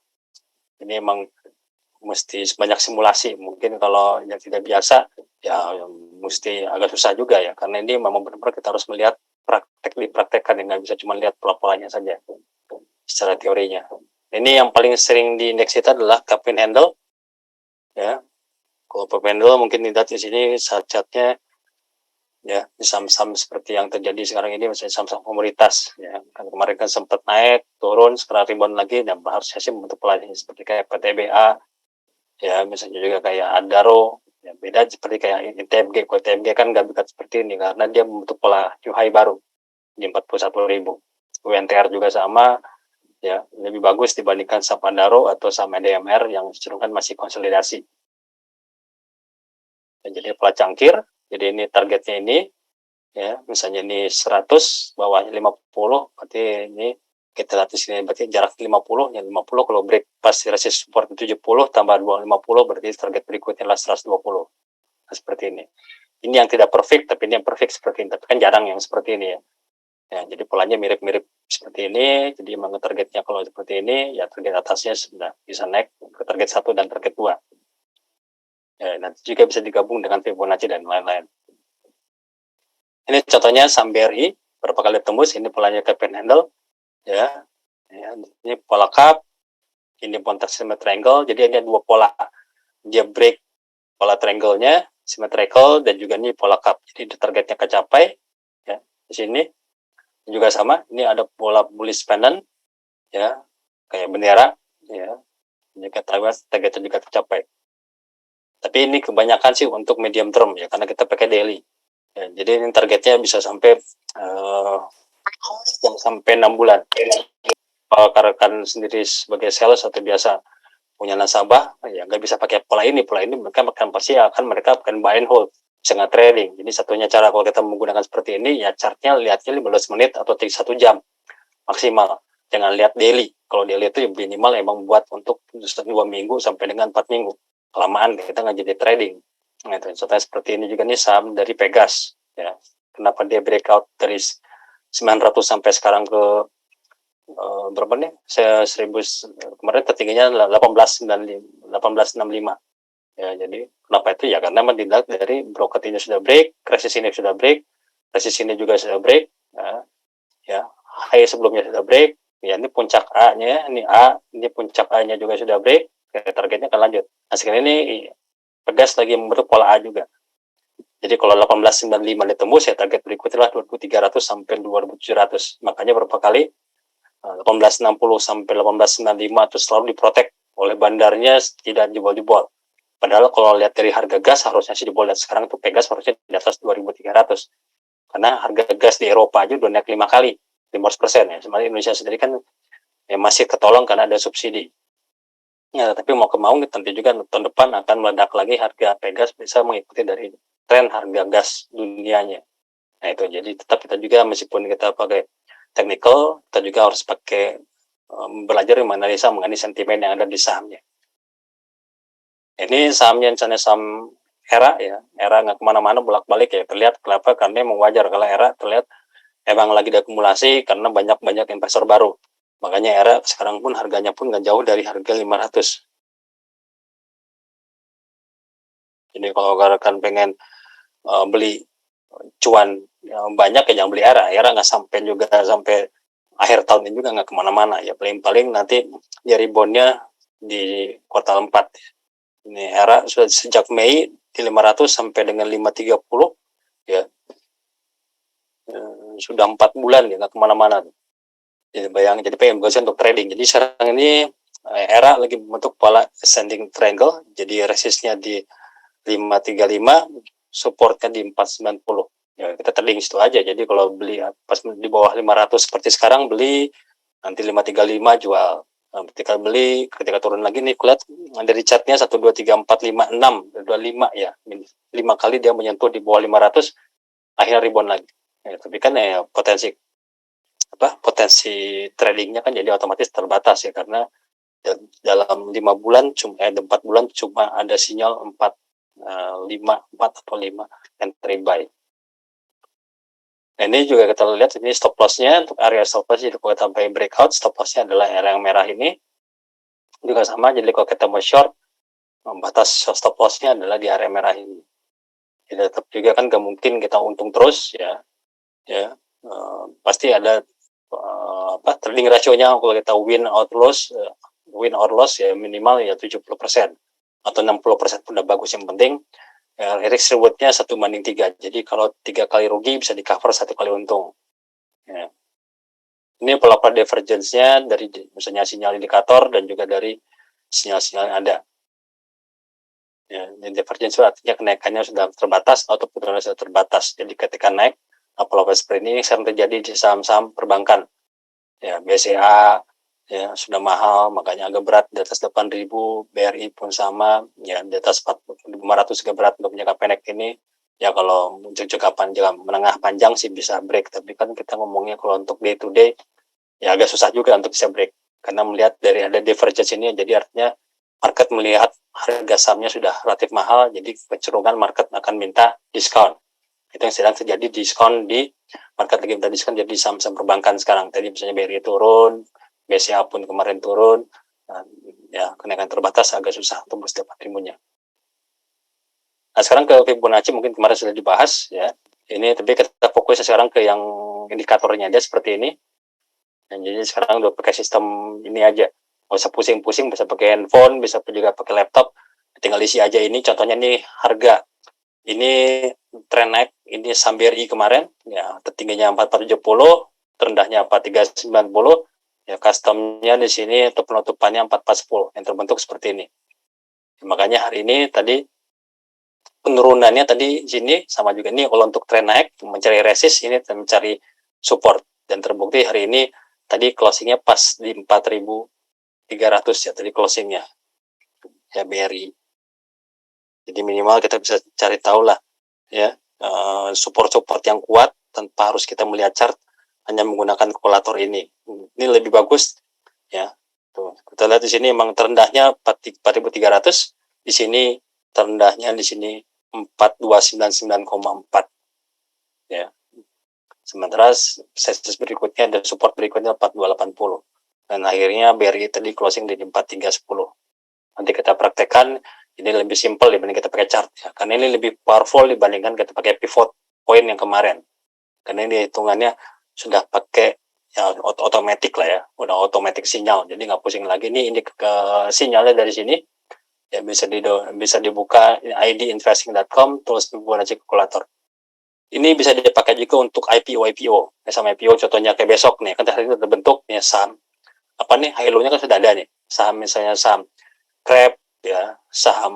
Ini emang mesti banyak simulasi. Mungkin kalau yang tidak biasa ya mesti agak susah juga ya, karena ini memang benar-benar kita harus melihat dipraktekkan, nggak bisa cuma lihat pola-polanya saja secara teorinya. Ini yang paling sering di indeks kita adalah cup and handle ya. Kalau cup and handle mungkin dilihat di sini chartnya ya, saham-saham seperti yang terjadi sekarang ini misalnya saham-saham komoditas ya, kan kemarin kan sempat naik turun sekarang rebound lagi dan harusnya sih membentuk pola seperti kayak PTBA ya, misalnya juga kayak Adaro ya, beda seperti kayak ITMG. Kalau ITMG kan nggak bisa seperti ini karena dia membentuk pola new high baru di 41.000. UNTR juga sama ya, lebih bagus dibandingkan saham Adaro atau saham DMR yang cenderung kan masih konsolidasi ya, jadi pola cangkir. Jadi ini targetnya ini ya, misalnya ini 100 bawahnya 50, berarti ini kita lihat di sini berarti jarak 50 ya, 50 kalau break pas resist support 70 tambah 50 berarti target berikutnya adalah 120. Nah, seperti ini. Ini yang tidak perfect, tapi ini yang perfect seperti ini. Tapi kan jarang yang seperti ini ya. Ya, jadi polanya mirip-mirip seperti ini. Jadi memang targetnya kalau seperti ini ya target atasnya sudah bisa naik ke target 1 dan target 2. Ya, nanti juga bisa digabung dengan Fibonacci dan lain-lain. Ini contohnya saham BRI berapa kali tembus, ini polanya cup and handle ya. Ini pola cup, ini konteks triangle. Jadi ini ada dua pola, dia break pola triangle-nya symmetrical dan juga ini pola cup. Jadi targetnya kecapai ya. Di sini juga sama, ini ada pola bullish pendant ya, kayak bendera ya. Ini targetnya juga tercapai. Tapi ini kebanyakan sih untuk medium term ya, karena kita pakai daily. Ya, jadi ini targetnya bisa sampai sampai 6 bulan. Kalau rekan sendiri sebagai sales atau biasa punya nasabah, ya nggak bisa pakai pola ini mereka pasti akan buy and hold, bisa nggak trading. Jadi satunya cara kalau kita menggunakan seperti ini ya, chartnya lihatnya 15 menit atau 1 jam maksimal. Jangan lihat daily. Kalau daily itu minimal emang buat untuk 2 minggu sampai dengan 4 minggu. Kelamaan kita nggak jadi trading. Nah, itu contohnya seperti ini juga nih saham dari Pegas ya. Kenapa dia breakout dari 900 sampai sekarang ke berapa nih? Saya kemarin tertingginya 1865. Ya, jadi kenapa itu ya karena mendadak dari broket ini sudah break, krisis ini sudah break, krisis ini juga sudah break, ya high sebelumnya sudah break, ya ini puncak A-nya, ini puncak A-nya juga sudah break, targetnya akan lanjut. Nah sekarang ini Pegas lagi membentuk pola A juga. Jadi kalau 1895 ditembus, ya target berikutnya 2300 sampai 2700. Makanya berapa kali 1860 sampai 1895 itu selalu diprotek oleh bandarnya tidak jebol-jebol. Padahal kalau lihat dari harga gas harusnya sih jebol, dan sekarang itu Pegas harusnya di atas 2300. Karena harga gas di Eropa aja udah naik 5 kali, 500% ya. Sementara Indonesia sendiri kan ya masih ketolong karena ada subsidi. Ya, tapi mau kemau tentu juga tahun depan akan meledak lagi harga Pegas bisa mengikuti dari tren harga gas dunianya. Nah itu jadi tetap kita juga meskipun kita pakai technical, kita juga harus pakai belajar menganalisa mengenai sentimen yang ada di sahamnya. Ini sahamnya misalnya saham Era ya, Era nggak kemana-mana bolak-balik ya, terlihat kenapa? Karena emang wajar kalau Era terlihat emang lagi diakumulasi karena banyak investor baru. Makanya Era sekarang pun harganya pun nggak jauh dari harga 500. Jadi kalau rekan pengen beli cuan banyak ya jangan beli Era nggak sampai juga sampai akhir tahun ini juga nggak kemana-mana ya, paling nanti dia reboundnya di kuartal 4. Ini Era sudah sejak Mei di 500 sampai dengan 530 ya, sudah 4 bulan ya nggak kemana-mana. Jadi bayangin, jadi pengen bagus untuk trading. Jadi sekarang ini Era lagi membentuk pola ascending triangle, jadi resistnya di 535, supportnya di 490. Ya kita trading situ aja. Jadi kalau beli pas di bawah 500 seperti sekarang beli, nanti 535 jual. Nah, ketika turun lagi nih lihat dari chartnya 1 2 3 4 5 6 25 ya. 5 kali dia menyentuh di bawah 500, akhirnya rebound lagi. Ya, tapi kan ya potensi tradingnya kan jadi otomatis terbatas ya, karena dalam 4 bulan cuma ada sinyal 4 atau 5 entry buy. Nah, ini juga kita lihat ini stop loss-nya, untuk area stop loss jadi kalau sampai breakout stop loss-nya adalah area yang merah ini juga sama. Jadi kalau kita mau short, batas stop loss-nya adalah di area merah ini. Jadi tetap juga kan gak mungkin kita untung terus ya pasti ada trading ratio-nya. Kalau kita win or loss ya minimal ya 70% atau 60% pun udah bagus. Yang penting risk reward-nya 1:3. Jadi kalau 3 kali rugi bisa di cover 1 kali untung. Ya. Ini pola divergence-nya dari misalnya sinyal indikator dan juga dari sinyal-sinyal yang ada. Ya, divergence itu artinya kenaikannya sudah terbatas atau penurunannya sudah terbatas. Jadi ketika naik, pola seperti ini sering terjadi di saham-saham perbankan. Ya, BCA ya sudah mahal, makanya agak berat di atas 8.000, BRI pun sama, ya di atas 500 juga berat untuk jangka pendek ini. Ya kalau untuk jangka menengah panjang sih bisa break, tapi kan kita ngomongnya kalau untuk day to day ya agak susah juga untuk bisa break, karena melihat dari ada divergence ini, jadi artinya market melihat harga sahamnya sudah relatif mahal, jadi kecenderungan market akan minta diskon. Itu yang sedang terjadi, diskon di market lagi minta diskon jadi saham-saham perbankan sekarang. Tadi misalnya BRI turun, BCA pun kemarin turun, ya kenaikan terbatas agak susah untuk dapat ilmunya. Nah sekarang ke Fibonacci mungkin kemarin sudah dibahas ya. Ini tapi kita fokus sekarang ke yang indikatornya aja seperti ini. Dan jadi sekarang udah pakai sistem ini aja. Nggak usah pusing-pusing, bisa pakai handphone, bisa juga pakai laptop. Tinggal isi aja ini. Contohnya nih harga. Ini tren naik, ini saham BRI kemarin, ya tertingginya 4470, terendahnya 4390, ya customnya di sini untuk penutupannya 4410 yang terbentuk seperti ini. Ya, makanya hari ini tadi penurunannya tadi sini sama juga ini kalau untuk tren naik mencari resist, ini mencari support, dan terbukti hari ini tadi closingnya pas di 4.300 ya tadi closingnya ya BRI. Jadi minimal kita bisa cari tahu lah ya support yang kuat tanpa harus kita melihat chart, hanya menggunakan kalkulator ini. Ini lebih bagus ya. Tuh, kita lihat di sini memang terendahnya 4.300, di sini terendahnya di sini 4299,4 ya. Sementara sesi berikutnya dan support berikutnya 4280. Dan akhirnya BRI tadi closing di 4310. Nanti kita praktekkan, ini lebih simpel dibanding kita pakai chart ya. Karena ini lebih powerful dibandingkan kita pakai pivot point yang kemarin. Karena ini hitungannya sudah pakai ya otomatis lah ya, udah otomatis sinyal. Jadi nggak pusing lagi. Ini ke sinyalnya dari sini ya bisa dibuka idinvesting.com tools Fibonacci calculator. Ini bisa dipakai juga untuk IPO. Ya, sama IPO contohnya kayak besok nih, kan hari ini terbentuk nih saham. Apa nih, halo-nya kan sudah ada nih. Saham misalnya saham Grab ya, saham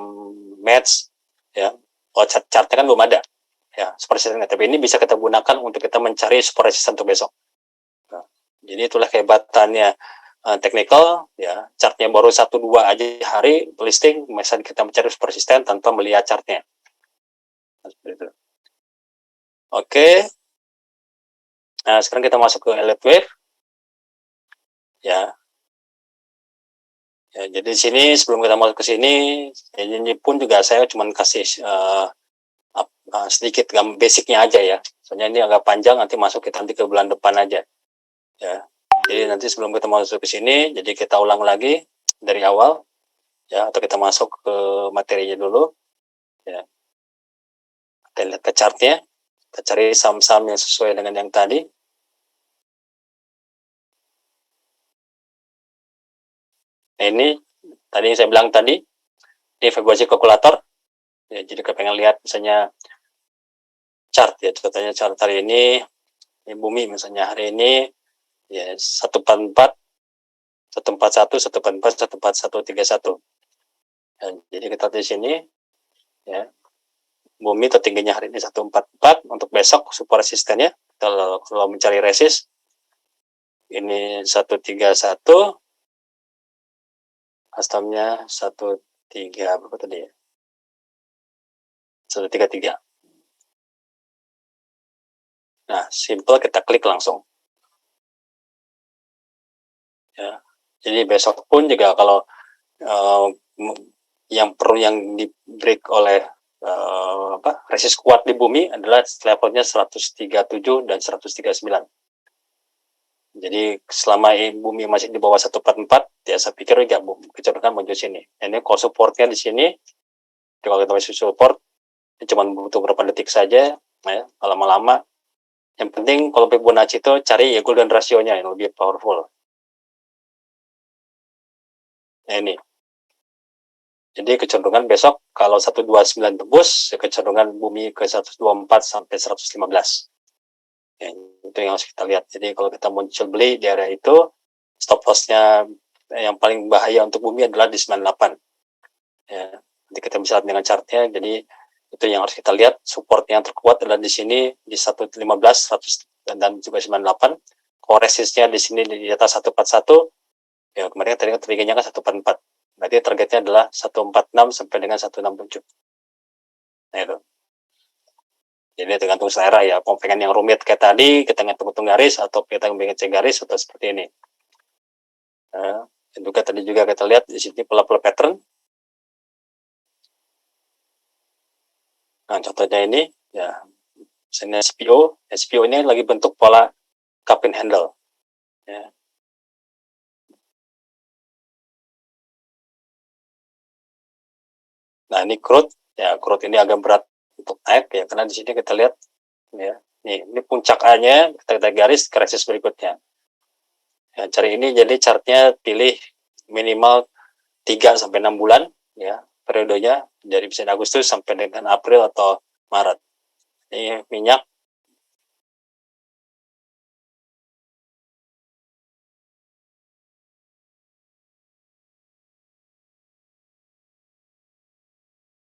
Match ya. Oh, chartnya kan belum ada. Ya, super resisten. Tapi ini bisa kita gunakan untuk kita mencari super resisten untuk besok. Nah, jadi itulah kehebatannya technical ya, chartnya baru 1-2 aja hari listing, misalnya kita mencari super resisten tanpa melihat chartnya. Nah, seperti itu. Oke. Nah, sekarang kita masuk ke elliott wave. Ya. Ya, jadi di sini sebelum kita masuk ke sini, ya, ini pun juga saya cuma kasih sedikit basicnya aja ya. Soalnya ini agak panjang, nanti masuk kita nanti ke bulan depan aja. Ya. Jadi nanti sebelum kita masuk ke sini, jadi kita ulang lagi dari awal ya, atau kita masuk ke materinya dulu. Ya. Kita lihat ke chartnya, kita cari saham-saham yang sesuai dengan yang tadi. Nah, ini tadi yang saya bilang tadi, ini Fibonacci calculator. Ya, jadi kita pengen lihat misalnya chart ya, contohnya chart hari ini bumi misalnya hari ini ya 144, 141, 144, 14131. Dan jadi kita di sini ya, bumi tertingginya hari ini 144, untuk besok support resistennya kalau mencari resist ini 131, customnya 13 berapa tadi ya, 133. Nah, simple, kita klik langsung. Ya. Jadi besok pun juga kalau yang di break oleh resist kuat di bumi adalah levelnya 137 dan 139. Jadi selama bumi masih di bawah 144, ya saya pikir ya kecenderungan menuju sini. Ini kalau supportnya di sini, kalau kita masih support, cuma butuh beberapa detik saja, ya, lama-lama. Yang penting kalau Fibonacci itu cari ya golden ratio-nya yang lebih powerful. Nah, ini. Jadi kecenderungan besok kalau 129 tembus, ya kecenderungan bumi ke 124 sampai 115. Ya, itu yang harus kita lihat. Jadi kalau kita muncul beli di area itu, stop loss-nya yang paling bahaya untuk bumi adalah di 98. Ya, nanti kita bisa lihat dengan chartnya. Jadi itu yang harus kita lihat. Support yang terkuat adalah di sini di 115, 100 dan juga 98. Kalau resistnya di sini di atas 141, ya kemarin tadi tertingginya kan 144. Berarti targetnya adalah 146 sampai dengan 167. Nah itu. Jadi tergantung selera ya. Mau pengen yang rumit kayak tadi, kita ngitung garis, atau kita pengen cek garis, atau seperti ini. Nah, juga tadi juga kita lihat di sini pola-pola pattern. Nah, contohnya ini, ya, misalnya SPO. SPO ini lagi bentuk pola cup and handle. Ya. Nah, ini crude. Ya, crude ini agak berat untuk naik ya, karena di sini kita lihat ya, ini puncak A-nya, kita garis ke resist berikutnya. Ya, cari ini jadi chartnya pilih minimal 3 sampai 6 bulan ya, periodenya dari bulan Agustus sampai dengan April atau Maret. Ini minyak.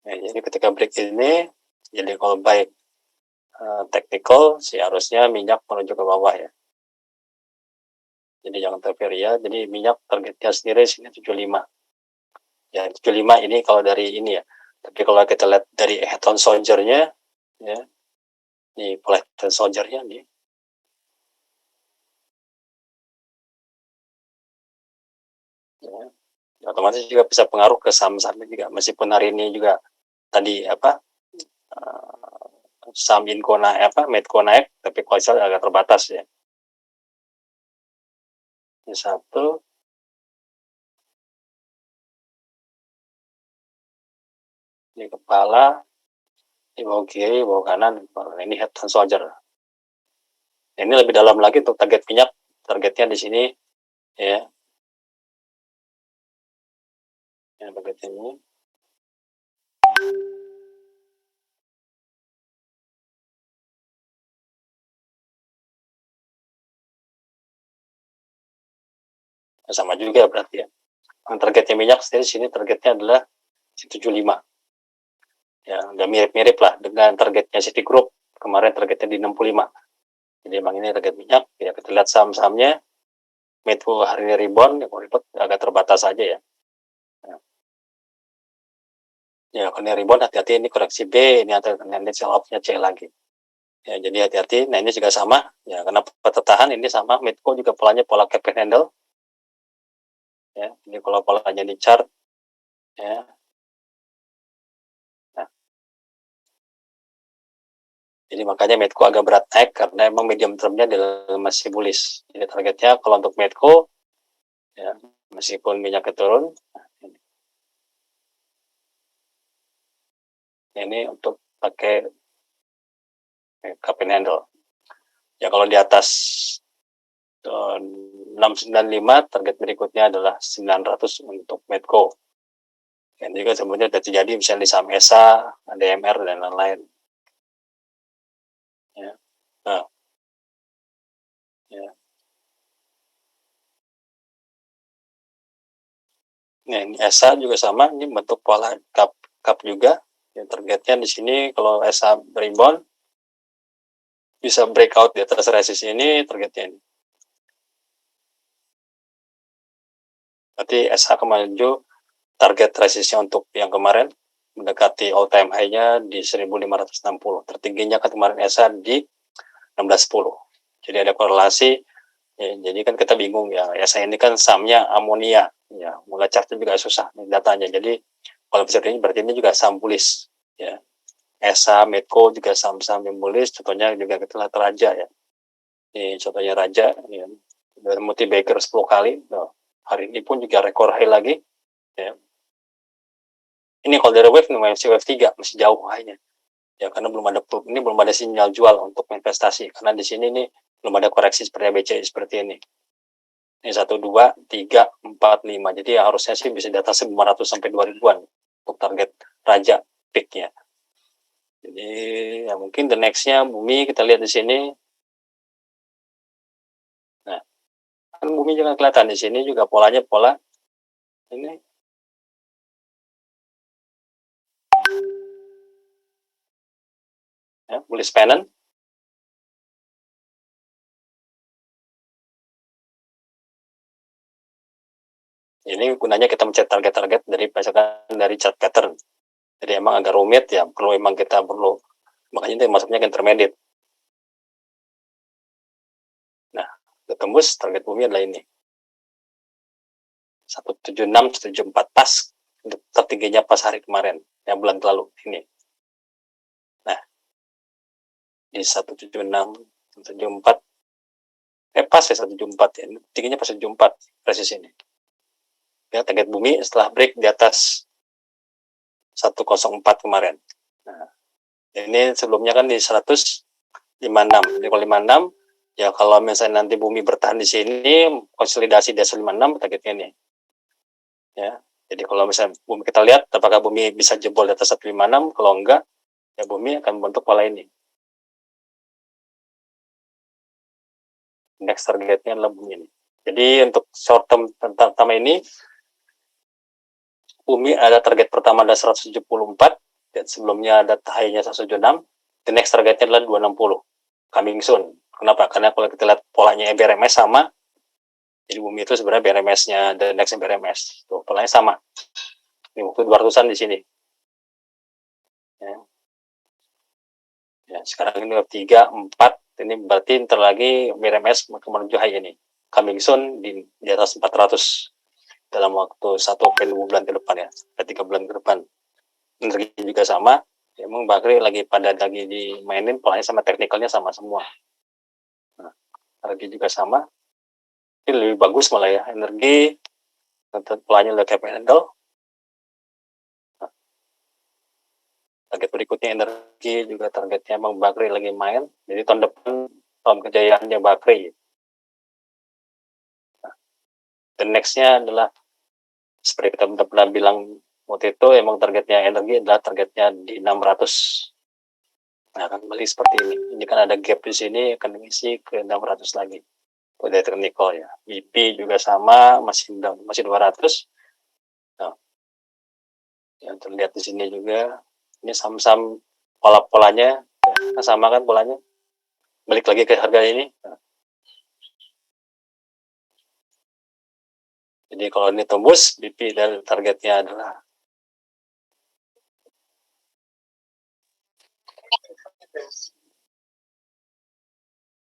Ya, jadi ketika break ini, jadi kalau baik technical sih harusnya minyak menuju ke bawah ya. Jadi jangan terpilih ya. Jadi minyak targetnya sendiri sini 75. Ya 75 ini kalau dari ini ya. Tapi kalau kita lihat dari head on soldier-nya ya. Nih pola head on soldier-nya nih. Ya. Otomatis juga bisa pengaruh ke saham-sahamnya juga, meskipun hari ini juga tadi saham Inco naik, Medco naik, tapi kualitasnya agak terbatas ya. Ini satu. Ini kepala, ini bawah kiri, bawah kanan, ini head and shoulder. Ini lebih dalam lagi untuk target minyak, targetnya di sini ya. Ya, targetnya ini. Sama juga berarti ya. Targetnya minyak di sini targetnya adalah 75. Ya, udah mirip-mirip lah dengan targetnya Citigroup. Kemarin targetnya di 65. Jadi memang ini target minyak. Ya, kita lihat saham-sahamnya. Medco hari ini rebound, yang rebound agak terbatas saja ya. Ya, kalau ini rebound hati-hati, ini koreksi B, ini ada nanti sell off-nya C lagi. Ya, jadi hati-hati. Nah, ini juga sama. Ya, karena tertahan ini sama. Medco juga polanya pola cap and handle. Ya, ini kalau polanya di chart. Ya. Nah. Jadi makanya Medco agak berat naik karena emang medium termnya masih bullish. Jadi targetnya kalau untuk Medco, ya, meskipun minyaknya turun, ini untuk pakai cap and handle. Ya kalau di atas 695, target berikutnya adalah 900 untuk Medco. Dan juga sebenarnya sudah terjadi misalnya di saham ESA, ADMR, dan lain-lain. Ya. Nah. Ya. Nah, ini ESA juga sama, ini bentuk pola cup juga. Yang targetnya di sini kalau ESA rebound bisa breakout di atas resist ini, targetnya ini. Berarti ESA kemaju target resistnya untuk yang kemarin mendekati all time high-nya di 1560. Tertingginya kan kemarin ESA di 1610. Jadi ada korelasi. Ya, jadi kan kita bingung ya. ESA ini kan sahamnya amonia. Ya, mulai chartnya juga susah datanya. Jadi kalau bisa ini berarti ini juga saham bullish. Ya. ESA, Medco juga saham-saham yang bullish. Contohnya juga kita lihat Raja ya. Ini contohnya Raja. Ya. Dari multi baker 10 kali. Nah, hari ini pun juga rekor high lagi. Ya. Ini kalau dari wave masih wave 3, masih jauh high-nya. Ya, karena belum ada sinyal jual untuk investasi. Karena di sini nih belum ada koreksi seperti BCI seperti ini. Ini 1, 2, 3, 4, 5. Jadi ya harusnya sih bisa di atas 500 sampai 2000-an untuk target Raja peak-nya. Jadi ya mungkin the next-nya Bumi kita lihat di sini. Nah, kan Bumi juga kelihatan di sini juga polanya pola ini. Ya, bullish pennant. Ini gunanya kita mencet target-target dari berdasarkan dari chart pattern. Jadi emang agak rumit ya, kita perlu makanya itu masuknya ke intermediate. Nah, tembus target Bumi adalah ini. 176, 174 pas untuk tertingginya pas hari kemarin, yang bulan lalu ini. Nah, di 176, 174, pas ya 174 ya, tingginya pas 174 resist ini. Ya, target Bumi setelah break di atas 104 kemarin. Nah, ini sebelumnya kan di 156. Jadi kalau 56, ya kalau misalnya nanti Bumi bertahan di sini, konsolidasi di 156 targetnya ini. Ya, jadi kalau misalnya Bumi kita lihat apakah Bumi bisa jebol di atas 156, kalau enggak ya Bumi akan membentuk pola ini. Next targetnya adalah Bumi ini. Jadi untuk short term pertama ini Bumi ada target pertama ada 174 dan sebelumnya ada high-nya 176. The next targetnya adalah 260. Coming soon. Kenapa? Karena kalau kita lihat polanya BRMS sama. Jadi Bumi itu sebenarnya BRMS-nya dan next BRMS. Tuh, polanya sama. Ini waktu 200-an di sini. Ya. Ya, sekarang ini 3, 4. Ini berarti ntar lagi BRMS menuju high ini. Coming soon di atas 400 dalam waktu 1 sampai 2 bulan ke depan ya. 3 bulan ke depan. Energi juga sama. Emang Bakri lagi dimainin, polanya sama teknikalnya sama semua. Nah, energi juga sama, ini lebih bagus malah ya, energi, polanya udah kayak handle. Nah, target berikutnya energi juga targetnya emang Bakri lagi main, jadi tahun depan tahun kejayaannya Bakri. Nah, dan nextnya adalah seperti kita pernah bilang waktu itu, emang targetnya energi adalah targetnya di 600. Nah, akan kembali seperti ini. Ini kan ada gap di sini, akan mengisi ke 600 lagi. Udah technical ya. BP juga sama, masih 200. Nah, yang terlihat di sini juga, ini saham-saham pola-polanya, nah, sama kan polanya. Balik lagi ke harga ini. Nah, jadi kalau ini tembus, BP dan targetnya adalah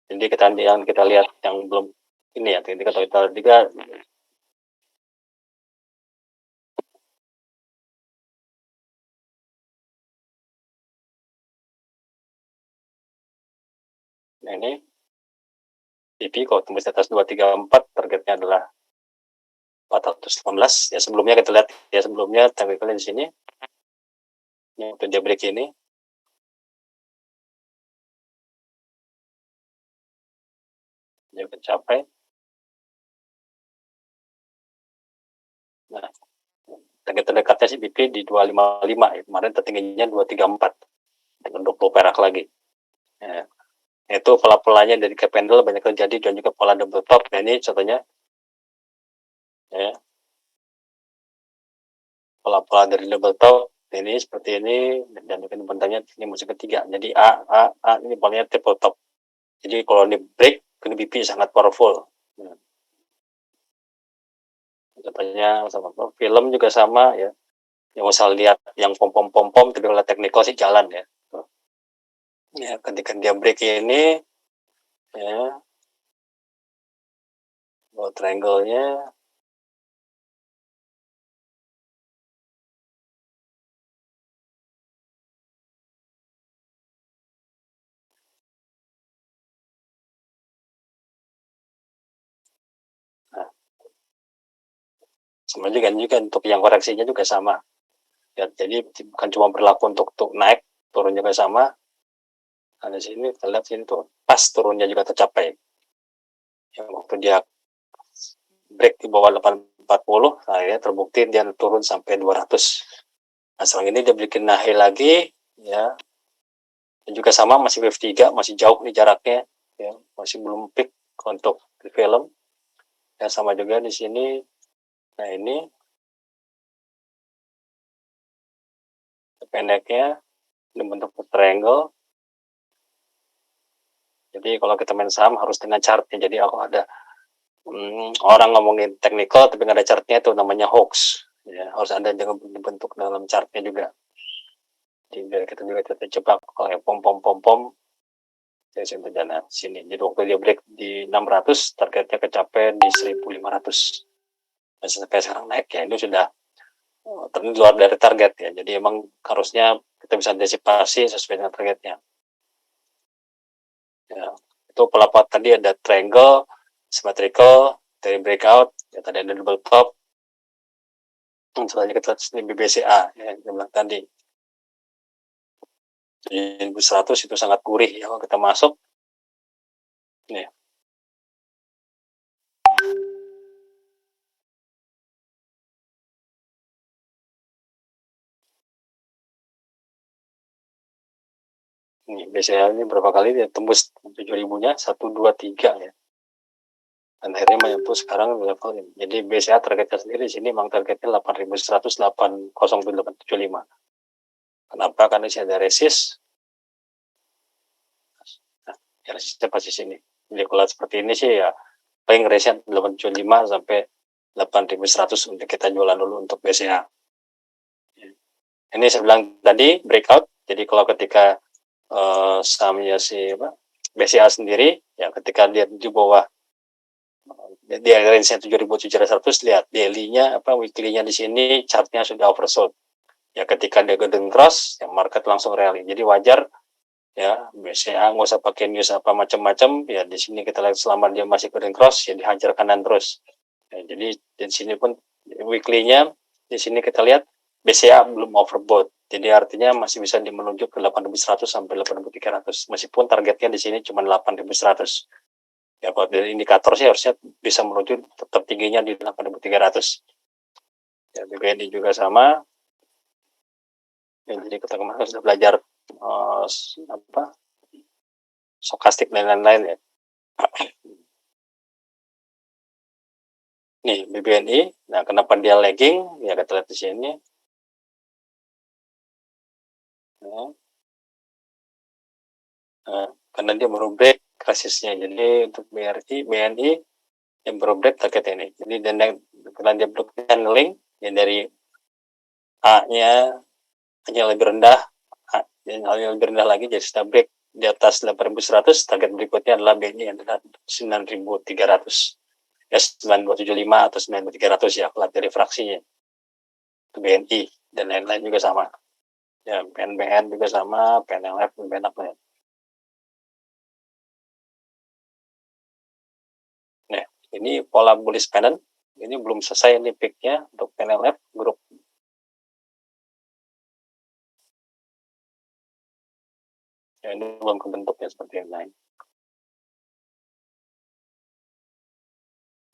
jadi kita lihat yang belum ini ya, kita juga nah ini BP kalau tembus di atas 234 targetnya adalah 418 ya. Sebelumnya kita lihat ya, sebelumnya technicalnya di sini ini waktu dia break ini dia mencapai. Nah, target terdekatnya sih BP di 255 ya. Kemarin tertingginya 234 dengan 20 perak lagi ya. Itu pola-polanya dari cap candle banyak terjadi dan juga pola double top. Nah, ini contohnya ya, pola-pola dari double top ini seperti ini, dan mungkin bentarnya ini musim ketiga. Jadi A ini polanya triple top. Jadi kalau ini break, ini BP sangat powerful. Nah, contohnya sama film juga sama ya. Yang usah lihat yang pom tapi kalau teknikal sih jalan ya. Ya, ketika dia break ini ya, triangle-nya nah, sama juga untuk yang koreksinya juga sama ya. Jadi bukan cuma berlaku untuk naik, turun juga sama. Nah, di sini kita lihat sini tuh pas turunnya juga tercapai ya, waktu dia break di bawah 840, nah ya terbukti dia turun sampai 200. Nah, sekarang ini dia bikin naik lagi ya, dan juga sama masih wave 3, masih jauh nih jaraknya ya, masih belum peak untuk di film ya. Sama juga di sini. Nah, ini pendeknya ini bentuk triangle. Jadi kalau kita main saham harus dengan chartnya. Jadi kalau ada orang ngomongin technical tapi nggak ada chartnya, itu namanya hoax ya. Harus ada dengan bentuk dalam chartnya juga. Jadi biar kita juga terjebak oleh pom dari sini dana sini. Jadi waktu dia break di 600, targetnya kecapai di 1500. Dan sampai sekarang naik ya, ini sudah ternyata luar dari target ya. Jadi emang harusnya kita bisa antisipasi sesuai dengan targetnya ya. Itu pola tadi ada triangle, symmetrical, dari breakout ya, tadi ada double top. Selanjutnya kita lihat BBCA ya, yang bilang tadi 1100 itu sangat gurih ya kalau kita masuk nih. Ini BCA ini berapa kali dia tembus 7.000-nya, 1, 2, 3 ya. Dan akhirnya menyentuh sekarang level ini. Jadi BCA targetnya sendiri di sini memang targetnya 8.100, 80875. Kenapa? Karena sih ada resist. Nah, ya resistnya pasti sini. Jadi kalau seperti ini sih ya paling resist 875 sampai 8.100 untuk kita jualan dulu untuk BCA. Ini saya bilang tadi breakout. Jadi kalau ketika sahamnya si BCA sendiri ya, ketika dia di bawah di range 7.700, lihat daily-nya weekly-nya di sini chartnya sudah oversold. Ya ketika dia golden cross, ya market langsung rally. Jadi wajar ya BCA nggak usah pakai news apa macam-macam, ya di sini kita lihat selama dia masih golden cross ya dihajar kanan terus. Ya, jadi di sini pun weekly-nya di sini kita lihat BCA belum overbought. Jadi artinya masih bisa menuju ke 8.100 sampai 8.300 meskipun targetnya di sini cuma 8.100. Ya kalau dari indikator sih harusnya bisa menuju tetap tingginya di 8.300. Ya BBNI juga sama. Ya, jadi kita kemarin sudah belajar stokastik dan lain-lain ya. Nih BBNI, nah kenapa dia lagging? Ya kita lihat di sini. Karena dia baru break krisisnya. Jadi untuk BNI yang baru break target ini. Jadi dan karena dia break handling ya dari A-nya hanya lebih rendah, hanya lebih rendah lagi, jadi sudah break di atas 8.100, target berikutnya adalah BNI yang adalah 9.300. Ya 9.275 atau 9.300 ya, kalau dari fraksinya. Itu BNI dan lain-lain juga sama. Ya PNBN juga sama, PNLF lebih enak ya. Nah, ini pola bullish pennant. Ini belum selesai ini peak-nya untuk PNLF grup. Ya, ini belum kebentuk ya seperti yang lain.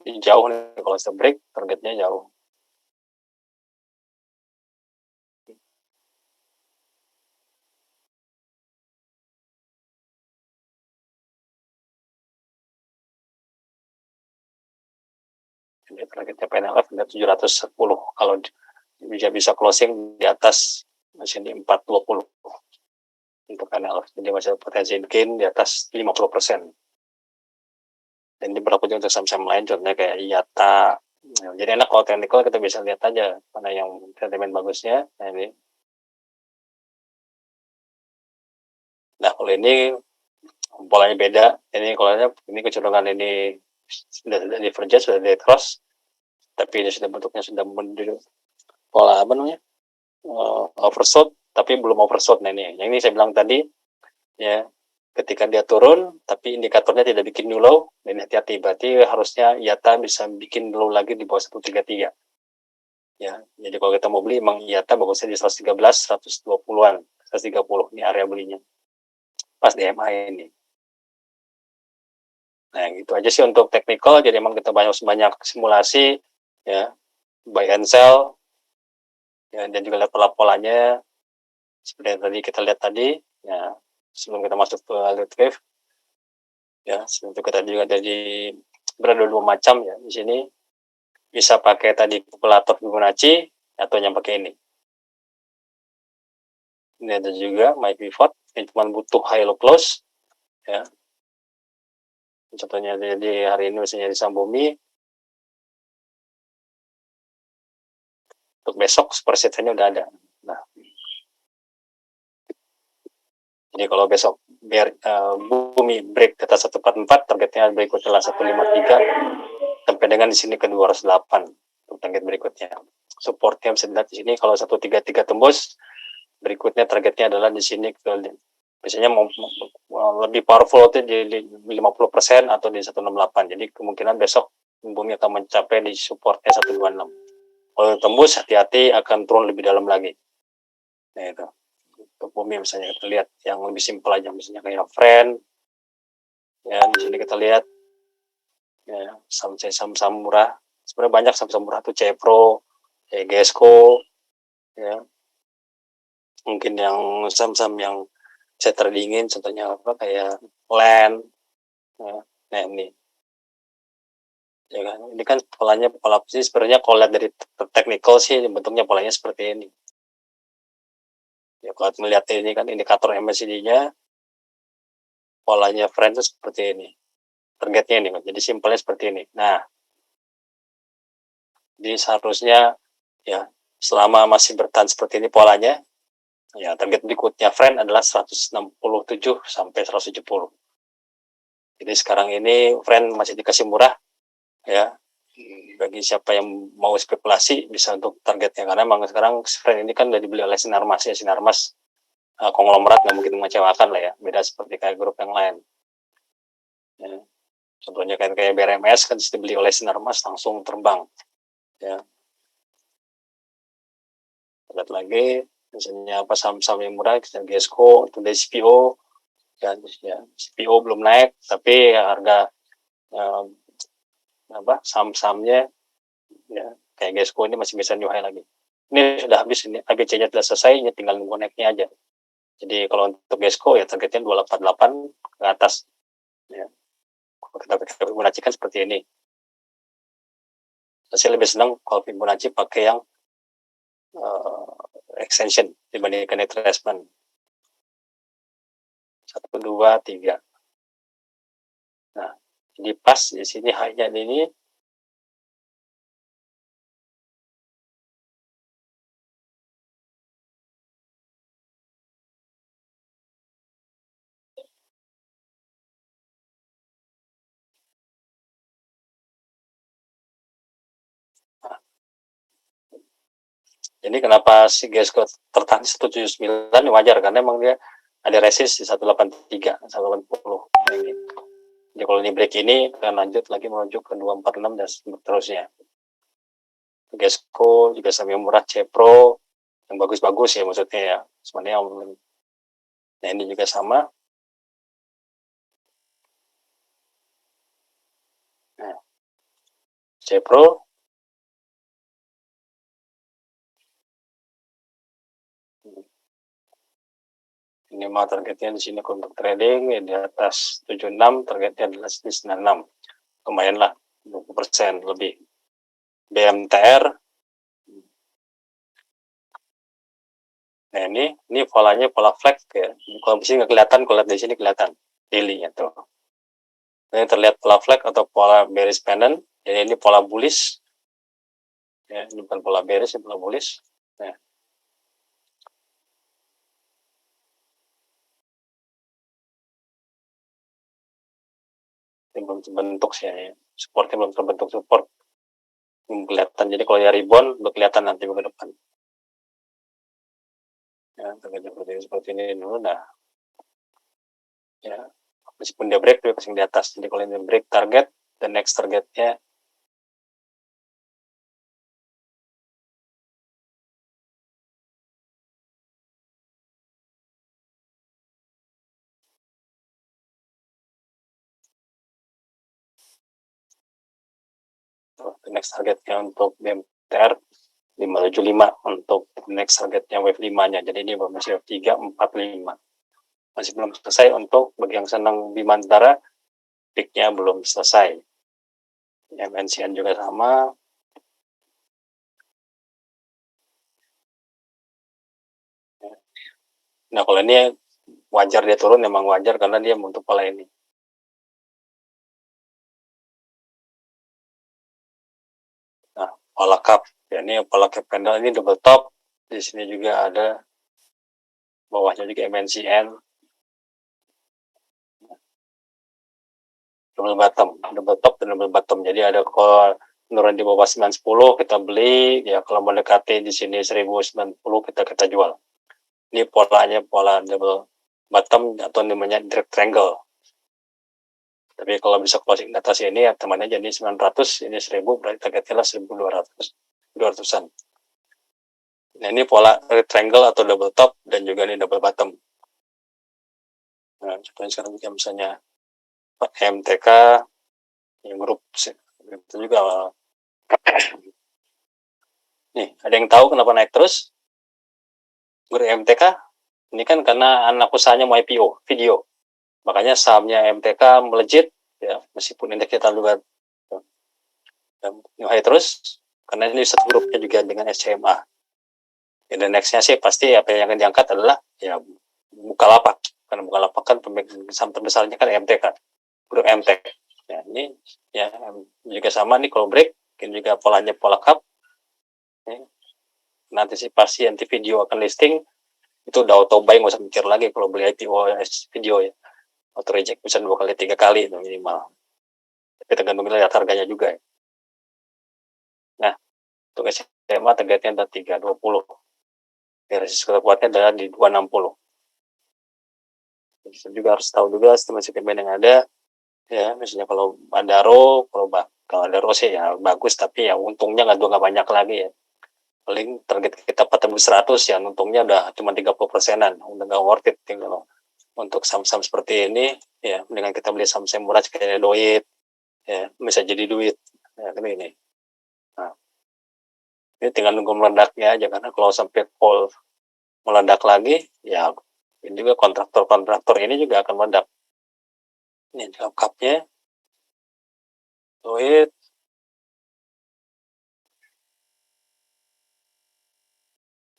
Ini jauh nih kalau sudah break, targetnya jauh. Ini targetnya PNLF ada 710 kalau bisa closing di atas masih di 420 untuk PNLF. Jadi masih potensi gain di atas 50%. Dan ini berlaku juga untuk saham-saham lain, contohnya kayak IATA. Nah, jadi enak kalau technical kita bisa lihat aja mana yang sentimen bagusnya. Nah ini. Nah kalau ini polanya beda. Ini kalau ini kecenderungan ini sudah divergence, sudah di cross, tapi ini sudah bentuknya sudah menuju pola apa namanya oversold, tapi belum oversold. Nah ini, yang ini saya bilang tadi ya, ketika dia turun tapi indikatornya tidak bikin new low, dan hati-hati, berarti harusnya IATA bisa bikin low lagi di bawah 133 ya. Jadi kalau kita mau beli emang IATA bagusnya di 113, 120-an, 130 ini area belinya pas di MA ini. Nah gitu aja sih untuk technical. Jadi emang kita banyak simulasi ya, buy and sell ya, dan juga lihat pola-polanya seperti yang tadi kita lihat tadi ya, sebelum kita masuk ke lead wave ya. Sebelum itu kita juga jadi berada dua macam ya di sini, bisa pakai tadi kalkulator Fibonacci atau yang pakai ini. Ini ada juga my pivot, ini cuma butuh high low close ya. Contohnya jadi hari ini misalnya di saham bumi, untuk besok persentanya udah ada. Nah, jadi kalau besok biar bumi break ke atas 144, targetnya berikutnya adalah 153 sampai dengan di sini ke 208 untuk target berikutnya. Supportnya bisa dilihat di sini, kalau 133 tembus, berikutnya targetnya adalah di sini ke biasanya lebih powerful itu di 50% atau di 168. Jadi kemungkinan besok bumi akan mencapai di supportnya 126. Kalau tembus, hati-hati akan turun lebih dalam lagi. Nah itu untuk bumi misalnya kita lihat yang lebih simpel aja, misalnya kayak friend ya. Di sini kita lihat ya, saham-saham murah. Sebenarnya banyak saham-saham murah tuh, Cepro, GESCO ya. Mungkin yang saham-saham yang saya tradingin, contohnya apa kayak land ya. Nah ini ya kan, ini kan polanya pola sih sebenarnya. Kalau lihat dari technical sih bentuknya polanya seperti ini ya. Kalau melihat ini kan indikator MACD-nya, polanya friend itu seperti ini, targetnya ini, jadi simpelnya seperti ini. Nah jadi seharusnya ya, selama masih bertahan seperti ini polanya ya, target berikutnya friend adalah 167 sampai 170. Jadi sekarang ini friend masih dikasih murah ya, bagi siapa yang mau spekulasi bisa untuk targetnya, karena memang sekarang Sprint ini kan udah dibeli oleh Sinarmas ya. Sinarmas konglomerat, nggak mungkin mengecewakan lah ya, beda seperti kayak grup yang lain ya. Contohnya kayak BRMS kan dibeli oleh Sinarmas langsung terbang ya. Lihat lagi misalnya apa saham-saham yang murah, kita Gesco itu dari CPO ya, CPO belum naik tapi harga saham-sahamnya ya kayak Gesco ini masih bisa new high lagi. Ini sudah habis, ini ABC-nya sudah selesai, ini tinggal nunggu naiknya aja. Jadi kalau untuk Gesco ya targetnya 288 ke atas ya. Kalau kita pakai Fibonacci kan seperti ini. Saya lebih senang kalau Fibonacci pakai yang extension dibandingkan retracement. 1, 2, 3. Nah, jadi pas di sini high-nya ini. Jadi kenapa si Gesco tertahan di 179 wajar, karena memang dia ada resist di 183, 180. Jadi kalau ini break ini akan lanjut lagi menuju ke 246 dan seterusnya. Gesco juga sama yang murah, Cepro yang bagus-bagus ya maksudnya ya. Sebenarnya nah ini juga sama. Nah, Cepro ini mah targetnya di sini untuk trading ya, di atas 76, targetnya adalah 96. Lumayan lah, 20% lebih. BMTR. Nah ini polanya pola flag ya. Kalau di sini nggak kelihatan, kalau lihat di sini kelihatan daily-nya tuh. Ini terlihat pola flag atau pola bearish pendant. Jadi ini pola bullish. Ya, ini bukan pola bearish, ini pola bullish. Nah, ini belum terbentuk sih ya. Supportnya belum terbentuk, support belum kelihatan. Jadi kalau ya rebound belum kelihatan nanti ke depan. Ya, seperti ini dulu. Nah, ya meskipun dia break, dia pasang di atas. Jadi kalau ini break target, dan next targetnya next targetnya untuk BMTR 575, untuk next targetnya wave 5-nya. Jadi ini masih wave 3, 4, 5. Masih belum selesai. Untuk bagi yang senang Bimantara, peak-nya belum selesai. MNCN juga sama. Nah kalau ini wajar dia turun, memang wajar karena dia untuk pola ini. Nah, pola cup, ya ini pola cap candle ini double top. Di sini juga ada bawahnya juga MNCN. Double top dan double bottom. Jadi ada kalau menurun di bawah 910 kita beli, ya kalau mendekati di sini 1090 kita jual. Ini polanya pola double bottom atau namanya direct triangle. Tapi kalau bisa closing di atas ini ya temannya jadi 900, ini 1000, berarti targetnya 1200, 200-an. Nah ini pola triangle atau double top dan juga ini double bottom. Nah contohnya sekarang juga misalnya MTK yang grup itu juga. Nih ada yang tahu kenapa naik terus grup MTK? Ini kan karena anak usahanya mau IPO video, makanya sahamnya MTK melejit ya, meskipun indeksnya juga new high terus karena ini satu grupnya juga dengan SCMA. Ya, dan nextnya sih pasti apa yang akan diangkat adalah ya Bukalapak, karena Bukalapak kan pemegang saham terbesarnya kan MTK, grup MTK. Ya ini ya juga sama nih, kalau break ini juga polanya pola cup. Ya. Nanti antisipasi anti video akan listing itu udah auto buy, nggak usah mikir lagi kalau beli IPO video ya, auto reject bisa 2 kali 3 kali itu minimal, tapi tergantung lihat harganya juga ya. Untuk SMA targetnya ada 320. Resiko terkuatnya adalah di 260. Kita juga harus tahu juga estimasi PBN yang ada, ya misalnya kalau ada RO, kalau ada RO sih ya bagus, tapi ya untungnya nggak banyak lagi ya. Paling target kita 4.100 ya, untungnya udah cuma 30%-an, udah nggak worth it gitu. Untuk saham-saham seperti ini ya dengan kita beli saham-saham murah kayak Doit ya, bisa jadi duit ya, ini. Nah, ini tinggal nunggu meledaknya aja, karena kalau sampai fall meledak lagi ya ini juga kontraktor ini juga akan meledak. Ini lengkapnya Doit,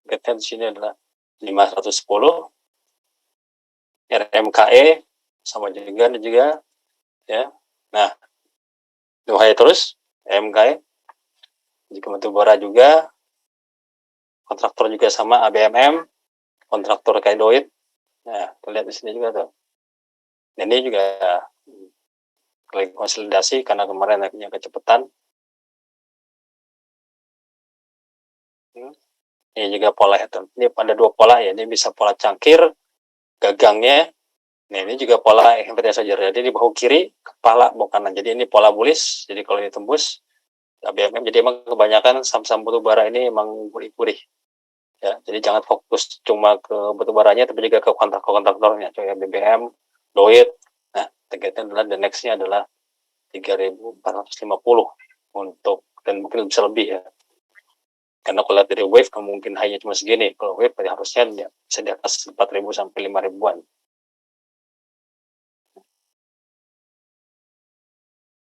targetnya di sini adalah 510. RMKE sama juga ya. Nah, Duhai terus RMKE, jika batubara juga, kontraktor juga sama ABMM, kontraktor kayak Doit. Nah, kita lihat di sini juga tuh. Dan ini juga lagi konsolidasi karena kemarin naiknya kecepatan. Ini juga pola itu. Ini ada dua pola ya. Ini bisa pola cangkir, gagangnya. Nah, ini juga pola inverted saja. Jadi di bahu kiri, kepala bahu kanan. Jadi ini pola bullish. Jadi kalau ini tembus ABMM, jadi emang kebanyakan saham-saham batubara ini emang gurih-gurih. Ya, jadi jangan fokus cuma ke batubaranya, tapi juga ke kontraktornya, kayak BBM, Doit. Nah, targetnya adalah the next-nya adalah 3.450 untuk, dan mungkin bisa lebih ya. Karena kalau lihat dari wave, mungkin hanya cuma segini. Kalau wave harusnya ya, bisa di atas 4.000 sampai 5.000-an.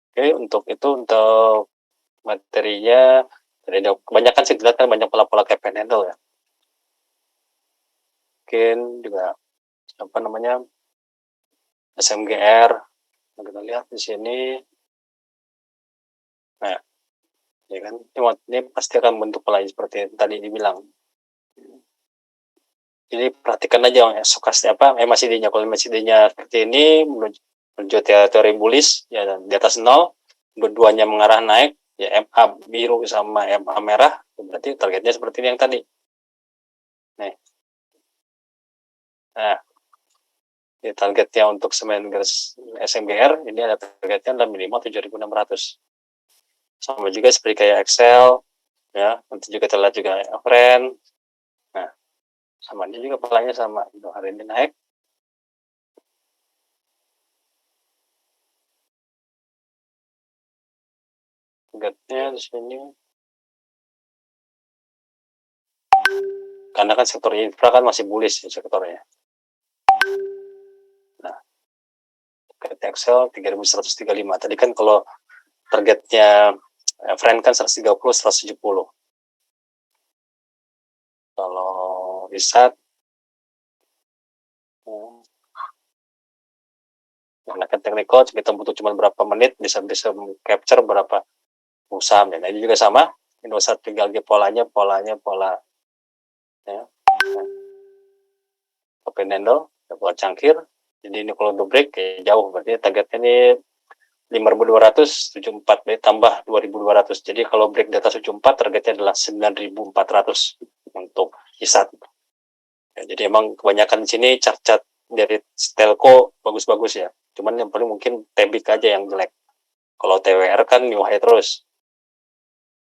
Oke, untuk itu, untuk materinya, jadi kebanyakan sih dilihat kan banyak pola-pola cap and handle ya. Mungkin juga apa namanya SMGR, kita lihat di sini. Nah, ya kan, ini pasti akan bentuk pola seperti yang tadi dibilang. Jadi perhatikan aja stokastik apa MACD-nya. Kalau MACD-nya seperti ini menuju teori bullish ya, dan di atas 0, dua-duanya mengarah naik ya, MA biru sama MA merah, berarti targetnya seperti ini yang tadi. Nah, di targetnya untuk semen garis SMGR ini ada targetnya adalah minimal 7.600. Sama juga seperti kayak Excel ya, nanti juga terlihat juga Friend. Nah, sama ini juga polanya sama. Hari ini naik, targetnya di sini. Karena kan sektor infra kan masih bullish sektornya. Nah, target Excel 3.135. Tadi kan kalau targetnya Friend kan 130, 170. Kalau riset, karena kan teknikal kita butuh cuma berapa menit bisa capture berapa saham. Nah, ini juga sama. Indosat tinggal di polanya pola ya. Open handle, pola cangkir. Jadi ini kalau break jauh, berarti targetnya ini 5.200, 74, berarti tambah 2.200. Jadi kalau break di atas 74, targetnya adalah 9.400 untuk ISAT. Ya, jadi emang kebanyakan di sini chart-chart dari Telco bagus-bagus ya. Cuman yang paling mungkin Tebik aja yang jelek. Kalau TWR kan new high terus.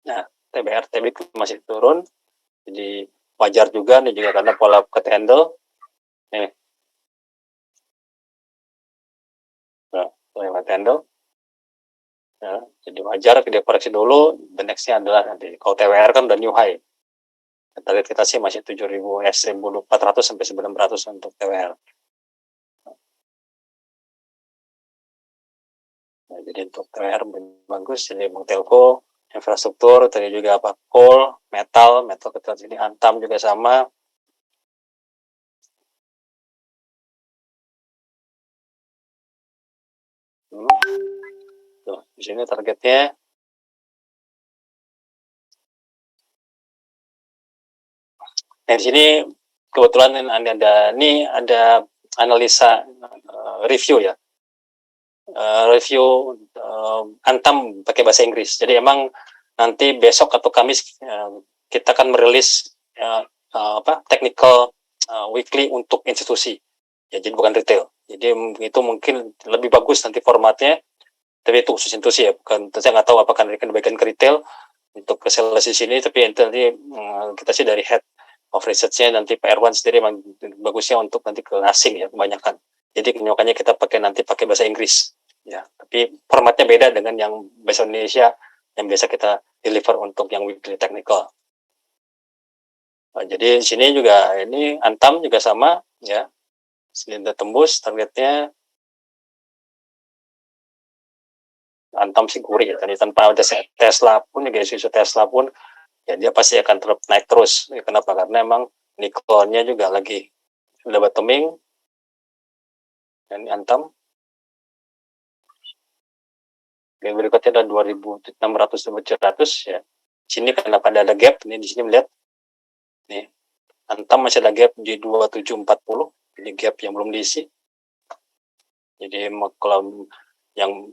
Nah, Tebik masih turun. Jadi wajar juga nih juga karena pola cut handle. Nih. Nah, pola cut handle. Ya, jadi wajar dia koreksi dulu. The next-nya adalah nanti. Kalau TWR kan udah new high. Target kita sih masih 1.400 sampai 1.600 untuk TWR. Nah, jadi untuk TWR bagus. Jadi Bang Telco, infrastruktur, tadi juga apa, coal, metal kita sini Antam juga sama. Tuh, di sini targetnya. Nah, di sini kebetulan ada analisa review ya. Review Antam pakai bahasa Inggris. Jadi emang nanti besok atau Kamis kita akan merilis technical weekly untuk institusi. Ya, jadi bukan retail. Jadi itu mungkin lebih bagus nanti formatnya, tapi itu khusus institusi ya. Bukan, saya nggak tahu apakah akan bagian ke retail untuk ke sales di sini, tapi nanti kita sih dari head of research-nya nanti Pak Erwan sendiri memang bagusnya untuk nanti ke asing ya kebanyakan. Jadi makanya kita pakai bahasa Inggris ya. Tapi formatnya beda dengan yang bahasa Indonesia yang biasa kita deliver untuk yang weekly technical. Nah, jadi di sini juga ini Antam juga sama ya. Silinder tembus targetnya Antam sih gurih ya. Tadi tanpa ada Tesla pun juga isu Tesla pun ya dia pasti akan naik terus. Kenapa? Karena emang nikelnya juga lagi sudah bottoming. Dan Antam yang berikutnya ada 2.600-700 ya. Sini karena pada ada gap, ini di sini melihat nih Antam masih ada gap di 2740, ini gap yang belum diisi. Jadi kalau yang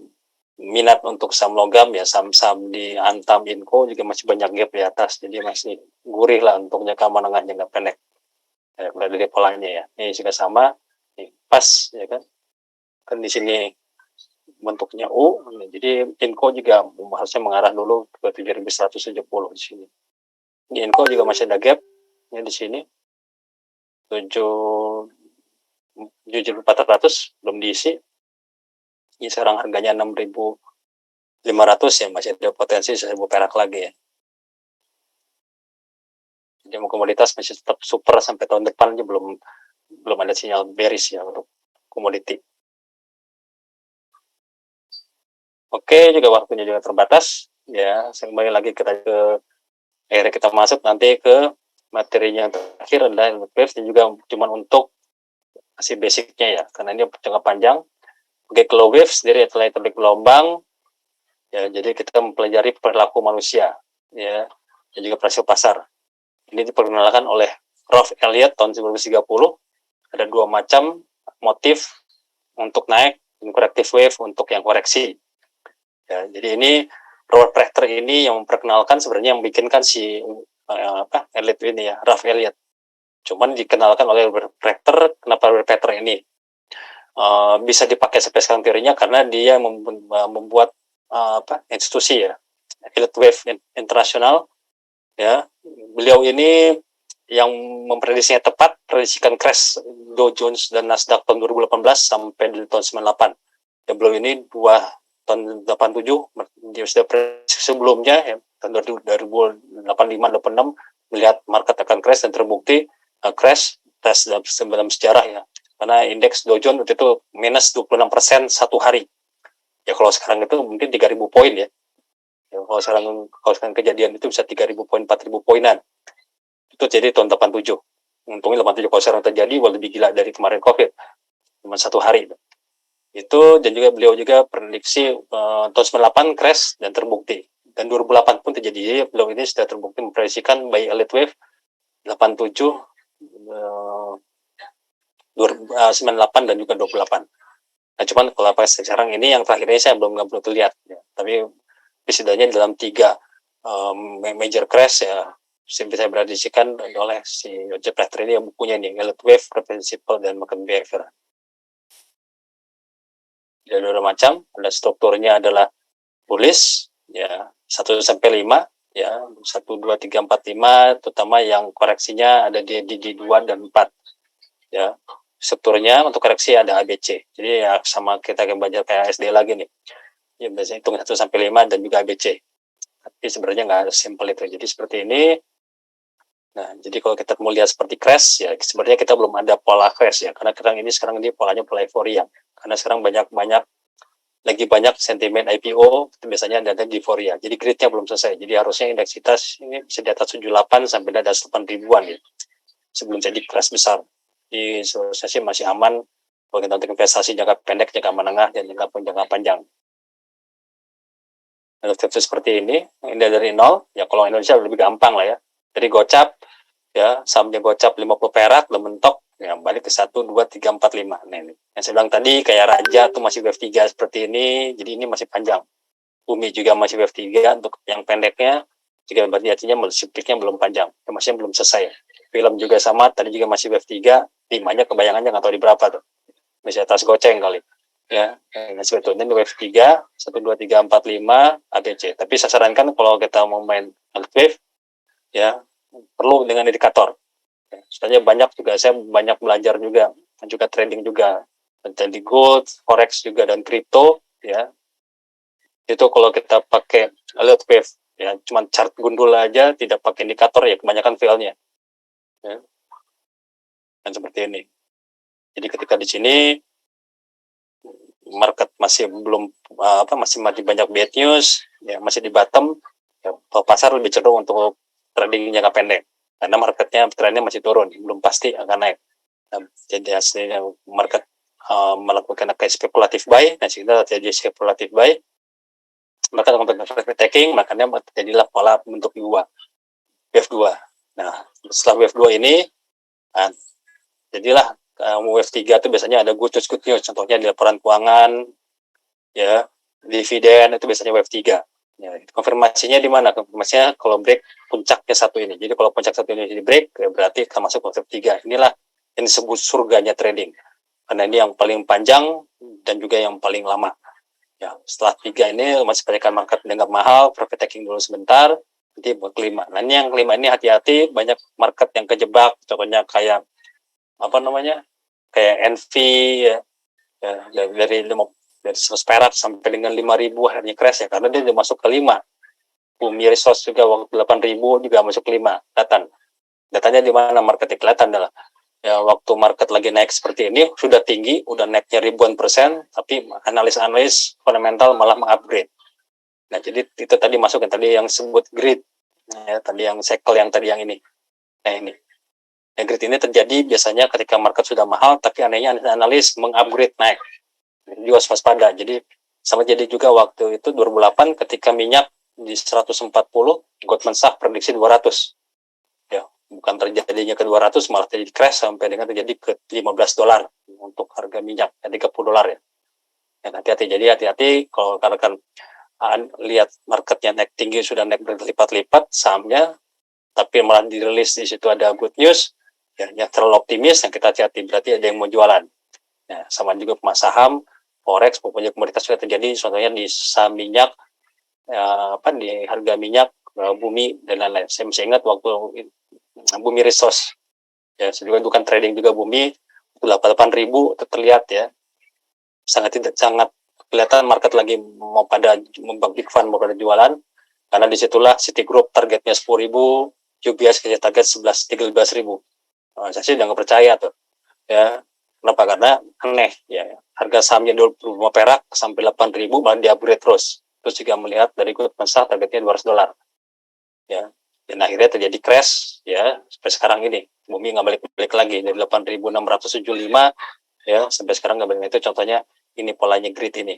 minat untuk saham logam ya saham-saham di Antam Inco juga masih banyak gap di atas, jadi masih gurih lah untuk jangka menengah jangka pendek. Ya, dari polanya ya, ini juga sama, nih, pas ya kan di sini bentuknya U, jadi Inco juga harusnya mengarah dulu ke 7.170 di sini. Di Inco juga masih ada gap ya di sini 7.400 belum diisi. Ini sekarang harganya 6.500 ya, masih ada potensi 1.000 perak lagi ya. Jadi komoditas masih tetap super sampai tahun depan aja belum ada sinyal bearish ya untuk komoditi. Oke, juga waktunya juga terbatas ya. Kembali lagi kita akhirnya kita masuk nanti ke materinya yang terakhir adalah waves dan juga cuma untuk masih basicnya ya, karena ini jangka panjang. Oke, low waves sendiri adalah terbit gelombang ya, jadi kita mempelajari perilaku manusia ya, dan juga prinsip pasar. Ini diperkenalkan oleh Ralph Elliott tahun 1930. Ada dua macam motif untuk naik dan corrective wave untuk yang koreksi ya. Jadi ini Robert Prechter ini yang memperkenalkan, sebenarnya yang bikinkan si Elliott ini ya, Ralph Elliott. Cuman dikenalkan oleh Robert Prechter. Kenapa Robert Prechter ini bisa dipakai sampai sekarang teorinya? Karena dia membuat institusi ya, Elliott Wave International ya. Beliau ini yang memprediksinya tepat, prediksikan crash Dow Jones dan Nasdaq tahun 2018 sampai di tahun 98 ya. Beliau ini tahun 87 dia sudah prediksi sebelumnya ya, tahun 2085-86 melihat market akan crash dan terbukti crash dalam sejarah ya, karena indeks Dow Jones waktu itu minus 26% satu hari ya. Kalau sekarang itu mungkin 3.000 poin ya. Kalau sekarang kejadian itu bisa 3.000 poin, 4.000 poinan. Itu jadi tahun 87. Untungnya 87 kalau sekarang terjadi lebih gila dari kemarin COVID. Cuma satu hari. Itu, dan juga beliau juga prediksi tahun 98 crash dan terbukti. Dan 2008 pun terjadi. Jadi beliau ini sudah terbukti memprediksikan by Elliott Wave 87, 98 dan juga 28. Nah, cuman kalau sekarang ini yang terakhir ini saya belum lihat ya. Tapi setidaknya dalam 3 major crash ya bisa prediksikan oleh si Roger Prechter ini, yang bukunya nih Elliott Wave, Principle dan Market Behavior. Ada dua macam, ada strukturnya adalah bullish ya, 1 sampai 5 ya, 1 2 3 4 5, terutama yang koreksinya ada di 2 dan 4 ya. Strukturnya untuk koreksi ada ABC. Jadi ya sama kita yang belajar kayak SD lagi nih. Ya biasanya hitung 1 sampai 5 dan juga ABC. Tapi sebenarnya nggak simple itu. Jadi seperti ini. Nah, jadi kalau kita mau lihat seperti crash ya, sebenarnya kita belum ada pola crash ya, karena sekarang ini polanya pola euforia. Karena sekarang lagi banyak sentimen IPO, itu biasanya ada di euforia. Jadi gridnya belum selesai. Jadi harusnya indeks kita ini bisa di atas 78 sampai di atas 8 ribuan ya, sebelum jadi crash besar. Di sesi masih aman kalau kita untuk investasi jangka pendek, jangka menengah, dan jangka panjang. Nah, seperti ini dari nol ya. Kalau Indonesia lebih gampang lah ya. Dari gocap ya, sahamnya gocap 50 perak, lo mentok ya, balik ke 1 2 3 4 5. Nah, ini yang saya bilang tadi kayak Raja tuh masih wave 3 seperti ini. Jadi ini masih panjang. Bumi juga masih wave 3 untuk yang pendeknya, juga berarti artinya multipliknya belum panjang, masih belum selesai. Film juga sama, tadi juga masih wave 3, 5-nya kebayangannya nggak tahu di berapa tuh. Misalnya tas goceng kali. Ya, nah sebetulnya di wave 3, 1, 2, 3, 4, 5, ABC. Tapi saya sarankan kalau kita mau main wave, ya, perlu dengan indikator. Ya, sebenarnya banyak juga, saya banyak belajar juga trading juga. Jadi gold, forex juga, dan kripto, ya, itu kalau kita pakai alert wave, ya cuma chart gundul aja, tidak pakai indikator, ya kebanyakan failnya, ya. Dan seperti ini. Jadi ketika di sini market masih belum masih banyak bad news, ya masih di bottom, ya, pasar lebih cenderung untuk trading jangka pendek karena marketnya trennya masih turun, belum pasti akan naik. Nah, jadi hasilnya market melakukan kayak spekulatif buy, nah sehingga terjadi spekulatif buy, maka untuk profit taking, makanya terjadilah pola bentuk wave 2. Nah, setelah wave 2 ini, nah, jadilah wave 3 itu biasanya ada good news, contohnya di laporan keuangan, ya, dividen, itu biasanya wave 3. Ya, konfirmasinya di mana? Konfirmasinya kalau break puncaknya satu ini. Jadi kalau puncak satu ini di break, ya berarti kita masuk wave 3. Inilah yang disebut surganya trading. Karena ini yang paling panjang dan juga yang paling lama. Ya, setelah 3 ini masih berikan market dianggap mahal, profit taking dulu sebentar, nanti buat kelima. Nah, ini yang kelima ini hati-hati, banyak market yang kejebak, contohnya kayak kayak NV, ya, dari 100 perak sampai dengan 5.000 akhirnya crash, ya, karena dia udah masuk ke 5. Bumi Resource juga waktu 8.000 juga masuk ke 5. Datanya di mana marketnya kelihatan adalah, ya, waktu market lagi naik seperti ini, sudah tinggi, udah naiknya ribuan persen, tapi analis fundamental malah mengupgrade. Nah, jadi itu tadi masuk yang sebut grid, ya, tadi yang cycle yang tadi yang ini. Nah, ini. Nah, grid ini terjadi biasanya ketika market sudah mahal, tapi anehnya analis mengupgrade naik. Juga waspada. Jadi sama jadi juga waktu itu 2008 ketika minyak di 140, Goldman Sachs prediksi 200. Ya, bukan terjadinya ke 200, malah terjadi crash sampai dengan terjadi ke $15 untuk harga minyak, $30 ya. Ya, hati-hati. Jadi hati-hati kalau kan lihat marketnya naik tinggi, sudah naik berlipat-lipat sahamnya, tapi malah dirilis di situ ada good news, ya, yang terlalu optimis, yang kita hati-hati, berarti ada yang mau jualan. Ya, sama juga saham, forex, pokoknya komoditas juga terjadi, contohnya di saham minyak, di harga minyak, bumi, dan lain-lain. Saya masih ingat waktu Bumi Resource, ya, saya juga bukan trading juga bumi, 88.000 itu terlihat, ya, sangat kelihatan market lagi mau pada big fund, mau pada jualan, karena disitulah Citigroup targetnya 10.000, UBS target 13.000. Nah, saya sih udah nggak percaya tuh, ya. Kenapa? Karena aneh, ya, harga sahamnya 25 perak sampai 8.000 malah di-upgrade terus. Terus juga melihat dari Goldman Sachs targetnya $200, ya. Dan akhirnya terjadi crash, ya, sampai sekarang ini bumi nggak balik-balik lagi dari 8.675, ya, sampai sekarang nggak balik. Itu contohnya ini polanya grid ini.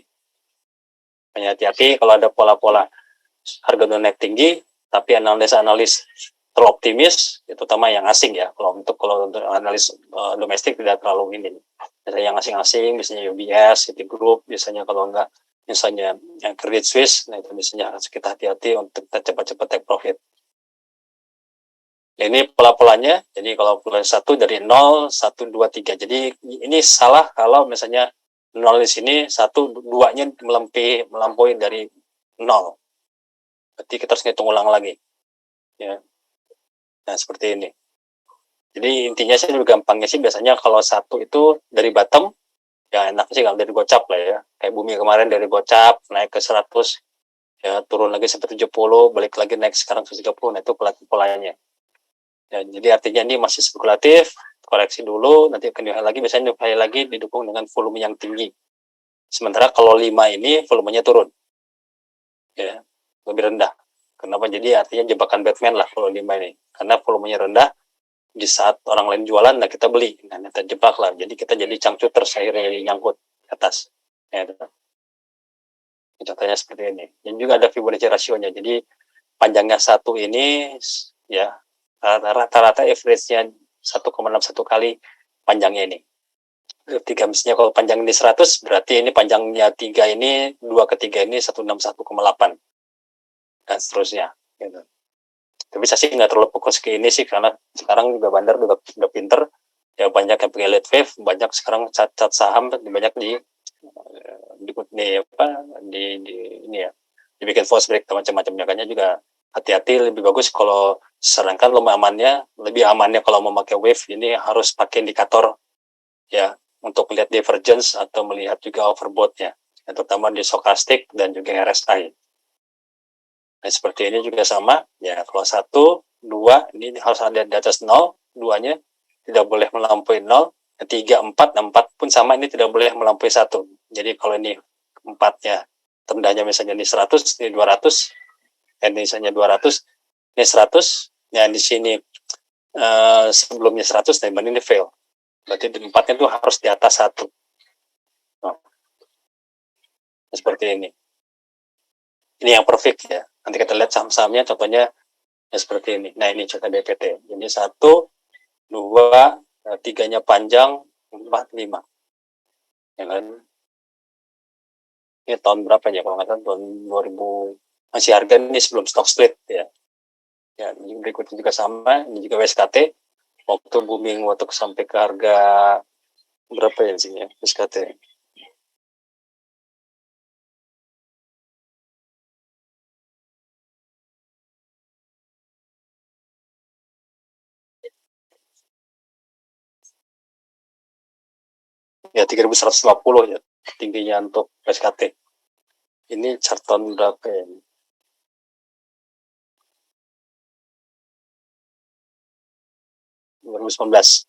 Hati-hati kalau ada pola-pola harga naik tinggi, tapi analis terlalu optimis, terutama yang asing, ya. Kalau untuk analis domestik tidak terlalu ini. Biasanya yang asing-asing, biasanya UBS, Citigroup, biasanya kalau enggak, misalnya yang Credit Suisse, nah itu biasanya harus kita hati-hati untuk kita cepat-cepat take profit. Ini pola-polanya, jadi kalau pola 1 dari 0, 1, 2, 3. Jadi ini salah kalau misalnya 0 di sini, 1, 2-nya melampaui dari 0. Berarti kita harus ngitung ulang lagi. Ya. Nah, seperti ini. Jadi intinya sih gampangnya sih biasanya kalau 1 itu dari bottom, ya enak sih kalau dari gocap lah, ya. Kayak bumi kemarin dari gocap, naik ke 100, ya, turun lagi sampai 70, balik lagi naik sekarang ke 30, nah itu polanya. Ya, jadi artinya ini masih spekulatif, koreksi dulu, nanti akan dihal lagi, biasanya dihal lagi didukung dengan volume yang tinggi. Sementara kalau 5 ini volumenya turun, ya, lebih rendah. Kenapa? Jadi artinya jebakan Batman lah kalau 5 ini, karena volumenya rendah, di saat orang lain jualan, nah kita beli, nah kita jebak lah, jadi kita jadi cangcuters akhirnya nyangkut ke atas. Ya, contohnya seperti ini. Dan juga ada Fibonacci rasionya, jadi panjangnya 1 ini, ya, rata-rata average-nya 1,61 kali panjangnya ini. 3 misalnya kalau panjang ini 100, berarti ini panjangnya 3 ini, 2 ke 3 ini 161,8 dan seterusnya gitu. Tapi saya sih nggak terlalu fokus ke ini sih, karena sekarang juga bandar udah pinter ya, banyak yang pakai lead wave, banyak sekarang cat saham banyak di ini ya, dibikin false break macam-macamnya. Makanya juga hati-hati, lebih bagus kalau sarankan lebih amannya kalau mau pakai wave ini harus pakai indikator ya, untuk melihat divergence atau melihat juga overbought-nya, terutama di stochastic dan juga RSI. Nah, seperti ini juga sama ya, kalau 1, 2 ini harus ada di atas 0, 2-nya tidak boleh melampaui 0, 3, 4 pun sama, ini tidak boleh melampaui 1. Jadi kalau ini 4-nya tendanya misalnya ini 100, ini 200, ini misalnya 200, ini 100, ya di sini sebelumnya 100, dan ini fail. Berarti 4-nya itu harus di atas 1. Nah, seperti ini. Ini yang perfect ya. Nanti kita lihat saham-sahamnya, contohnya ya seperti ini. Nah, ini contoh BPT. Ini 1, 2, 3-nya panjang, 4, 5. Ya kan? Ini tahun berapa ya? Kalau nggak salah tahun 2000, masih harga ini sebelum stock split ya. Ya, ini berikutnya juga sama. Ini juga WSKT. Waktu booming, waktu sampai ke harga berapa ya sih ya WSKT? Ya 3.150 ya tingginya untuk SKT. Ini chart tahun berapa ya? Ini 2019.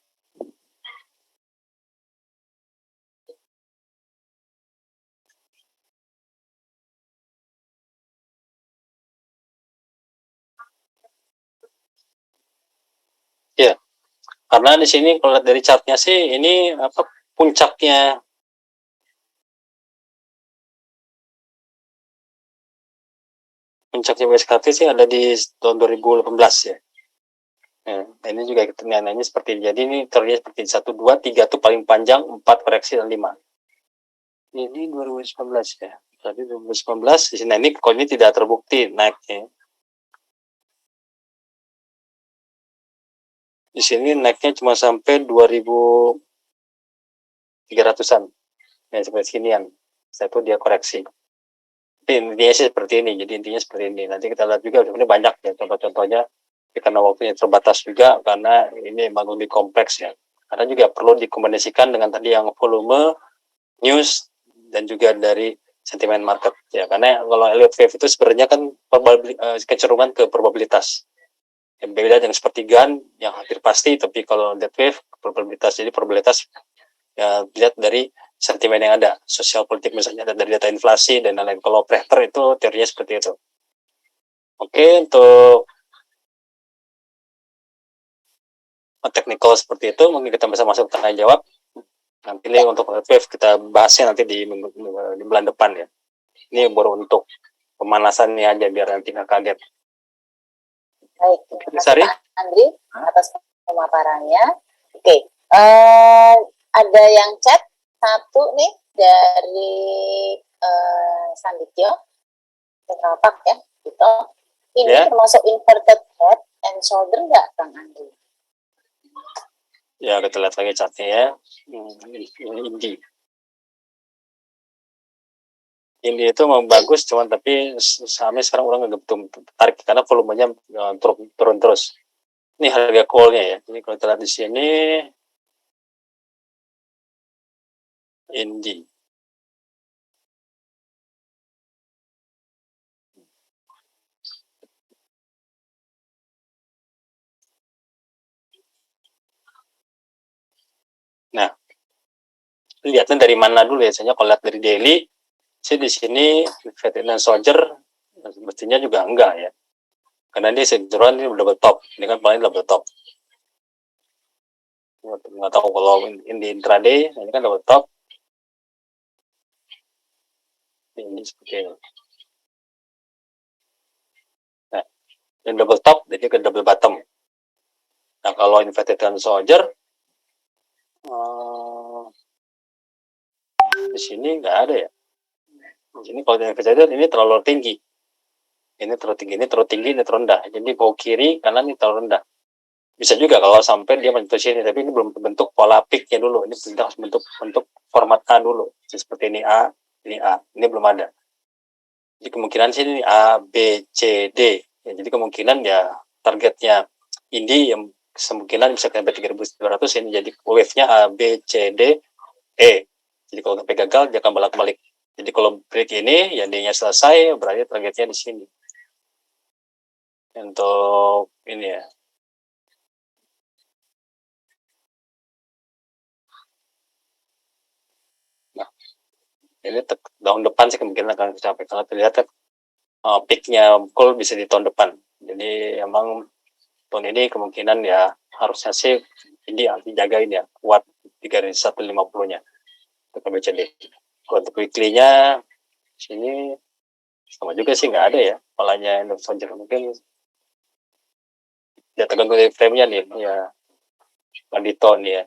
Ya, karena di sini kalau lihat dari chartnya sih ini apa, puncaknya WSKT sih ada di tahun 2018 ya. Nah, ini juga ketentuannya seperti ini. Jadi ini terlihat seperti 1, 2, 3 tuh paling panjang, 4 koreksi, dan 5. Ini 2019 ya. Tadi 2019 di sini, ini kalau ini tidak terbukti naiknya. Di sini naiknya cuma sampai 2.300-an. Ya, seperti seginian. Setelah itu dia koreksi. Tapi intinya sih seperti ini. Jadi intinya seperti ini. Nanti kita lihat juga sebenarnya banyak ya contoh-contohnya. Karena waktunya terbatas juga, karena ini memang lebih kompleks ya. Karena juga perlu dikombinasikan dengan tadi yang volume, news, dan juga dari sentimen market ya. Karena kalau elliott wave itu sebenarnya kan kecenderungan ke probabilitas. Yang beda dengan seperti GAN yang hampir pasti, tapi kalau dead wave probabilitas. Jadi probabilitas ya dilihat dari sentimen yang ada, sosial politik misalnya, dari data inflasi dan lain-lain. Kalau Prechter itu teorinya seperti itu. Oke, untuk technical seperti itu, mungkin kita bisa masuk tanya jawab. Nanti nih untuk wave kita bahasnya nanti di bulan depan ya. Ini baru untuk pemanasannya aja biar nanti nggak kaget. Baik, terima Sari? kasih Pak Andri atas pemaparannya. Oke, ada yang chat satu nih dari Sandityo, Central ya, gitu. Ini Ya. termasuk inverted head and shoulder nggak, Bang Andri? Ya, kita lihat lagi chartnya ya. Ini Indi itu memang bagus, cuman tapi sahamnya sekarang orang nggak betul tertarik karena volumenya turun terus. Ini harga call-nya ya. Ini kalau kita lihat di sini, Indi. Nah, lihatnya dari mana dulu ya? Saya kalau lihat dari daily, sih di sini Vietnam Soldier mestinya juga enggak ya. Karena dia sejuruan ini double top. Ini kan paling double top. Nggak tahu kalau ini intraday, ini kan double top. Ini seperti ini. Nah, yang double top, jadi ke double bottom. Nah, kalau inverted soldier, sini nggak ada ya. Di sini kalau yang kejadian ini terlalu tinggi. Ini terlalu tinggi, ini terlalu tinggi, ini terlalu rendah. Jadi bau kiri, kanan ini terlalu rendah. Bisa juga kalau sampai dia menyentuh sini, tapi ini belum terbentuk pola peak-nya dulu. Ini harus bentuk format A dulu. Seperti ini A, ini belum ada. Jadi kemungkinan sini A, B, C, D. Ya, jadi kemungkinan ya targetnya ini yang kemungkinan bisa sampai 3.200 ini jadi wave-nya A, B, C, D, E. Jadi kalau sampai gagal dia akan balik-balik. Jadi kalau break ini ya D-nya selesai berarti targetnya di sini. Untuk ini ya. Nah, ini tahun depan sih kemungkinan akan tercapai karena terlihat peak-nya cool bisa di tahun depan. Jadi emang tahun ini kemungkinan ya harusnya sih ini yang dijagain ya kuat di garis 150-nya untuk BCD. Kalau untuk weekly-nya sini sama juga sih nggak ada ya polanya untuk soldier mungkin ya tergantung dari frame-nya nih ya Bandito nih ya.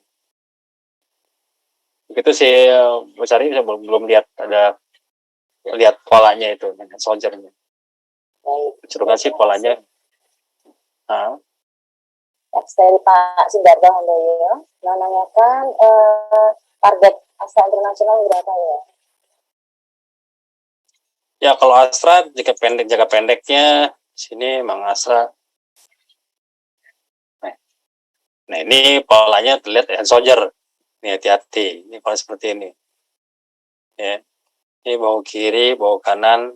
Begitu sih Mas Ari saya belum lihat polanya itu dengan soldiernya. Baik. Kecenderungan sih polanya. Next dari Pak Sundarto Handoyo menanyakan target Astra Internasional berapa ya? Ya kalau Astra jangka pendeknya sini Mang Astra. Nah ini polanya terlihat hand soldier. Ini hati-hati. Ini pola seperti ini. Ya. Ini bau kiri, bau kanan.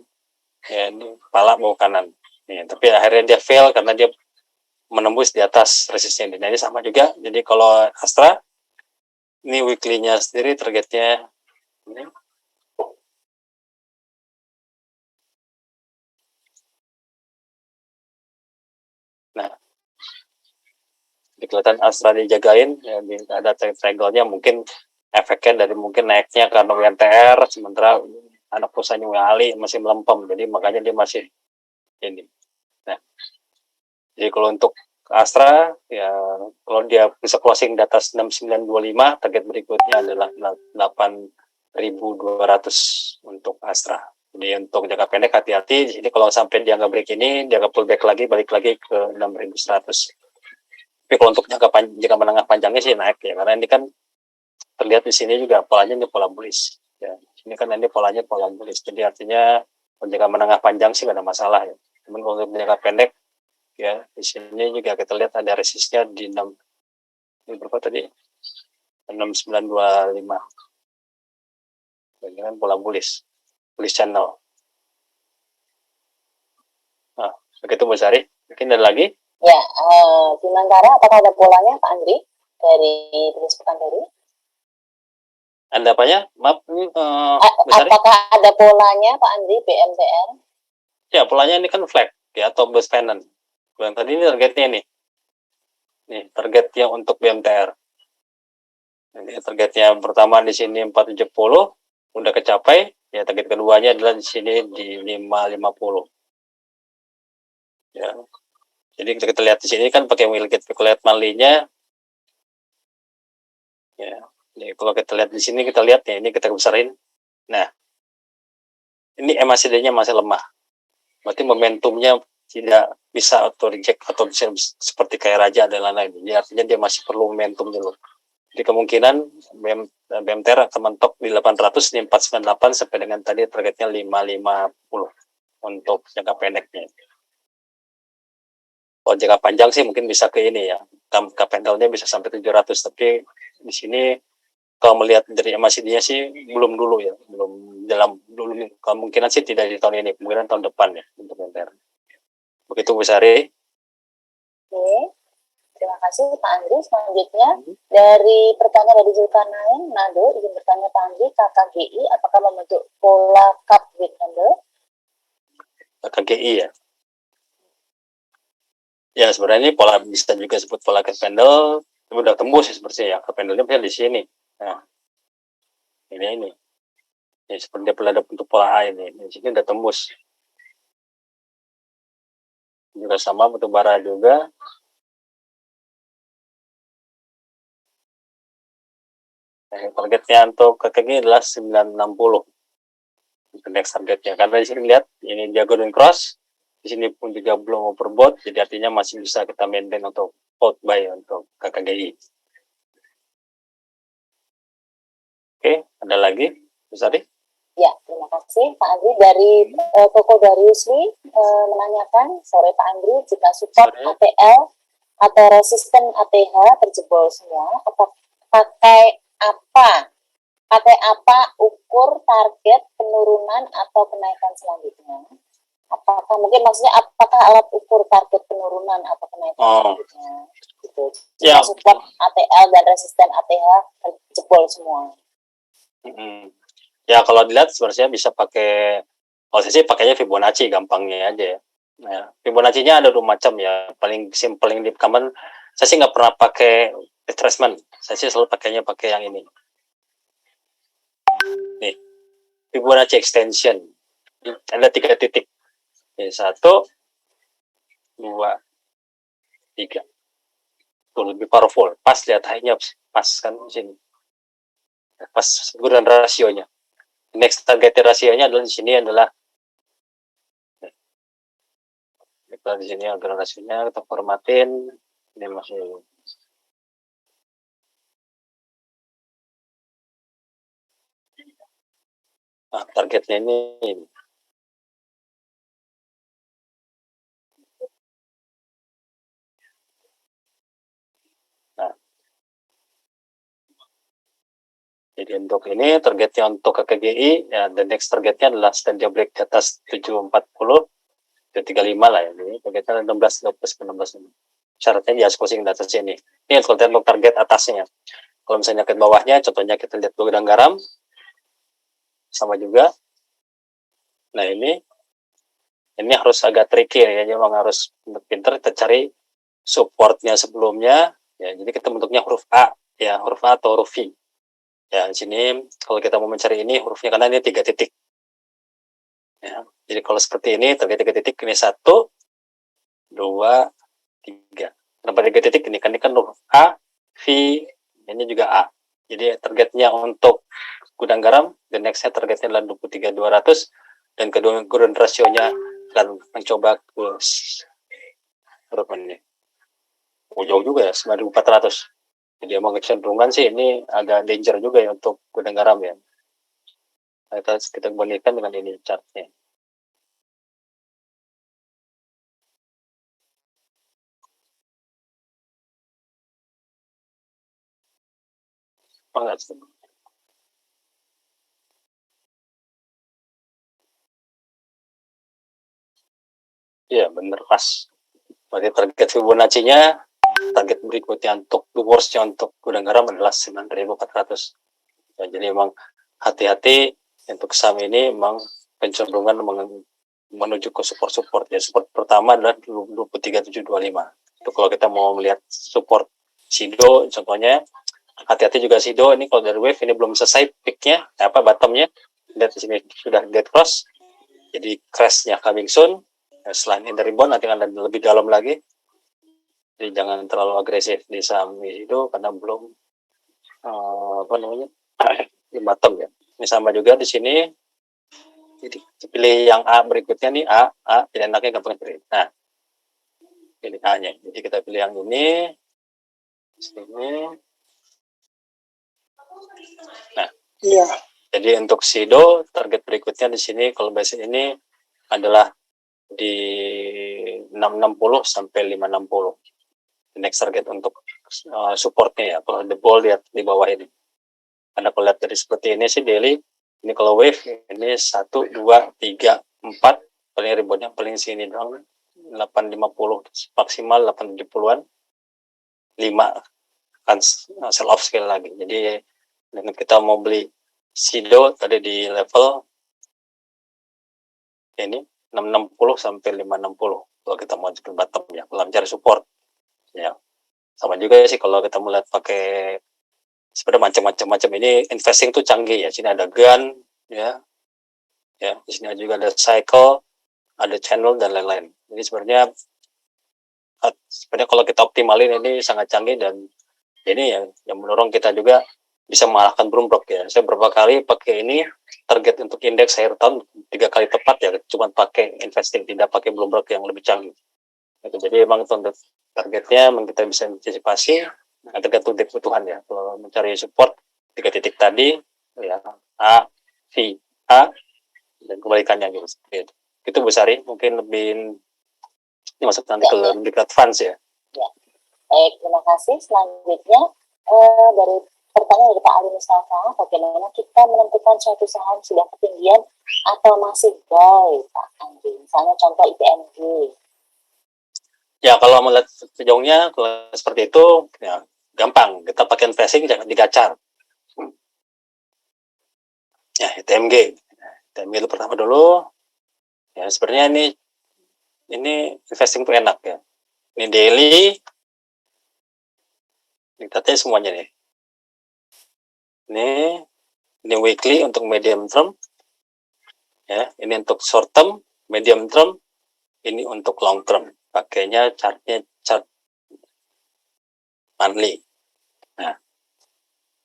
Ya ini kepala bau kanan. Ya, tapi akhirnya dia fail karena dia menembus di atas resistnya. Nah ini sama juga. Jadi kalau Astra ini weekly-nya sendiri targetnya ini. Nah, di kelihatan Astra dijagain, ya, ada triangle-nya mungkin efeknya dari mungkin naiknya karena WNTR, sementara anak perusahaannya WALI masih melempem, jadi makanya dia masih ini. Nah, jadi kalau untuk Astra, ya kalau dia bisa closing di atas 6925, target berikutnya adalah 8.200 untuk Astra. Jadi untuk jangka pendek hati-hati, jadi kalau sampai dia nggak break ini, dia nggak pullback lagi, balik lagi ke 6.100. Tapi kalau untuk jangka menengah panjangnya sih naik ya, karena ini kan terlihat di sini juga polanya ini pola bullish. Ya, ini kan ini polanya pola bullish. Jadi artinya untuk jangka menengah panjang sih nggak ada masalah ya. Namun kalau untuk jangka pendek ya di sini juga kita lihat ada resistnya di 6 ini berapa tadi 6925. Ini kan pola bullish channel. Nah, begitu Bu Sari. Mungkin ada lagi? Ya, sementara apakah ada polanya Pak Andri dari bisnis Pekanbaru? Anda apanya? Maaf, apakah ada polanya Pak Andri BMTR? Ya, polanya ini kan flag ya atau bus pennant. Yang tadi ini targetnya ini. Nih, targetnya untuk BMTR. Ini targetnya pertama di sini 470 udah kecapai, ya target keduanya adalah di sini di 550. Ya. Jadi kita lihat di sini kan pakai kita lihat monthly-nya. Ya. Jadi kalau kita lihat di sini kita lihat ya ini kita besarin. Nah, ini MACD-nya masih lemah. Berarti momentumnya tidak bisa atau reject atau bisa seperti kayak raja dan lain-lain. Jadi artinya dia masih perlu momentum dulu. Jadi kemungkinan BMTR akan mentok di 800 di 498 sampai dengan tadi targetnya 550 untuk jangka pendeknya. Kalau jangka panjang sih mungkin bisa ke ini ya, jangka pendeknya bisa sampai 700, tapi di sini kalau melihat dari MACD-nya sih belum dulu ya, belum dalam dulu kemungkinan sih tidak di tahun ini, kemungkinan tahun depan ya untuk BMTR. Begitu Bu Sari. Oke, terima kasih Pak Andri. Selanjutnya dari pertanyaan dari Zulkarnain Nado izin bertanya Pak Andri, KKGI apakah membentuk pola cup with candle? KKGI ya. Ya sebenarnya ini pola bisa juga sebut pola cup candle, tapi udah tembus ya sepertinya ya. Cup candle-nya bisa di sini. Nah, ini. Ya seperti dia pernah ada bentuk pola A ini. Di sini udah tembus. Juga sama bentuk bara juga. Nah, targetnya untuk KKG adalah 960. Next targetnya, karena di sini lihat ini dia golden cross, di sini pun juga belum overbought, jadi artinya masih bisa kita maintain untuk hold buy untuk KKGI. Oke, ada lagi, Mas Adi? Ya, terima kasih Pak Andri. Dari Koko Dariusli menanyakan, sore Pak Andri, jika support Sore. ATL atau resisten ATH terjebol semua, pakai apa? Pakai apa ukur target penurunan atau kenaikan selanjutnya? Apakah mungkin maksudnya apakah alat ukur target penurunan atau kenaikan selanjutnya? Gitu. Jika Ya. support ATL dan resisten ATH terjebol semua. Ya kalau dilihat sebenarnya bisa pakai, kalau saya sih pakainya Fibonacci, gampangnya aja ya. Nah, Fibonacci-nya ada 2 macam ya. Paling simple yang di common, saya sih nggak pernah pakai retracement. Saya sih selalu pakainya pakai yang ini. Nih, Fibonacci extension. Ada 3 titik. Ini 1, 2, 3. Tuh, lebih powerful. Pas lihat high-nya, pas kan di sini. Pas ukuran rasionya. Next target rasionya adalah di sini adalah kita di sini ukuran rasionya kita formatin. Ini masih targetnya ini. Nah, jadi untuk ini targetnya untuk KKGI ya, the next targetnya adalah standard break di atas 740 ke 35 lah ya. Ini targetnya 16 16 syaratnya dia closing di atas ini. Ini untuk target atasnya. Kalau misalnya ke bawahnya, contohnya kita lihat gudang garam sama juga. Nah ini harus agak tricky ya, memang harus pintar kita cari supportnya sebelumnya ya. Jadi kita bentuknya huruf A ya, huruf A atau huruf V. Ya, di sini kalau kita mau mencari ini hurufnya karena ini 3 titik. Ya, jadi kalau seperti ini target 3 titik ini 1 2 3. Kenapa 3 titik ini? Kan ini kan huruf A, V, ini juga A. Jadi targetnya untuk gudang garam, the next-nya targetnya adalah 23.200 dan kedua golden rasionya akan mencoba ke berapa ini? Jauh juga ya, 9.400. Jadi emang kecenderungan sih ini agak danger juga ya untuk gudang garam ya. Kita bandingkan dengan ini chartnya. Enggak. Iya bener pas. Berarti target Fibonacci-nya, target berikutnya untuk worst-nya untuk gudang garam adalah 9.400. Ya, jadi memang hati-hati untuk saham ini memang kecenderungan menuju ke support-support ya. Support pertama adalah 23.725. Itu kalau kita mau melihat support SIDO contohnya, hati-hati juga SIDO ini kalau dari wave ini belum selesai peaknya apa bottomnya, lihat di sini sudah dead cross, jadi crashnya coming soon. Selain dari rebound nanti akan lebih dalam lagi, jadi jangan terlalu agresif di saham SIDO karena belum apa namanya di bottom ya. Ini sama juga di sini. Jadi pilih yang A berikutnya nih, A pilih enaknya gampang pilih. Nah, pilih A-nya. Jadi kita pilih yang ini. Sini. Nah, Iya. jadi untuk SIDO target berikutnya di sini kalau basic ini adalah di 660 sampai 560. Next target untuk supportnya ya. Kalau the ball lihat di bawah ini. Karena kalau lihat dari seperti ini sih daily, ini kalau wave ini 1 2 3 4 paling reboundnya paling sini doang 850 maksimal 870-an 5 kan sell off sekali lagi. Jadi dengan kita mau beli SIDO tadi di level ini 660 sampai 560 kalau kita mau ke bottom ya, kalau mencari support ya. Sama juga sih kalau kita mulai pakai sebenarnya macam-macam ini investing tuh canggih ya. Sini ada gun ya. Ya, di sini juga ada cycle, ada channel dan lain-lain. Jadi sebenarnya kalau kita optimalin ini sangat canggih dan ini yang mendorong kita juga bisa mengalahkan Bloomberg ya. Saya berapa kali pakai ini target untuk indeks akhir tahun 3 kali tepat ya, cuma pakai investing, tidak pakai Bloomberg yang lebih canggih. Itu jadi emang untuk targetnya emang kita bisa antisipasi tergantung dari kebutuhan ya. Kalau mencari support 3 titik tadi ya A, V, A dan kebalikannya gitu. Itu Bu Sari, mungkin lebih ini masuk nanti ke lebih ke advance ya. Baik, terima kasih. Selanjutnya dari pertanyaan dari Pak Ali Mustafa, bagaimana kita menentukan suatu saham sudah ketinggian atau masih buy, Pak Andi? Misalnya contoh IPMG. Ya kalau melihat sejauhnya kalau seperti itu ya gampang, kita pakai investing jangan digacar. Ya ITMG itu pertama dulu. Ya sebenarnya ini investing tuh enak ya. Ini daily, diktatnya semuanya nih. Ini weekly untuk medium term, ya. Ini untuk short term, medium term, ini untuk long term. Pakainya chart monthly. Nah,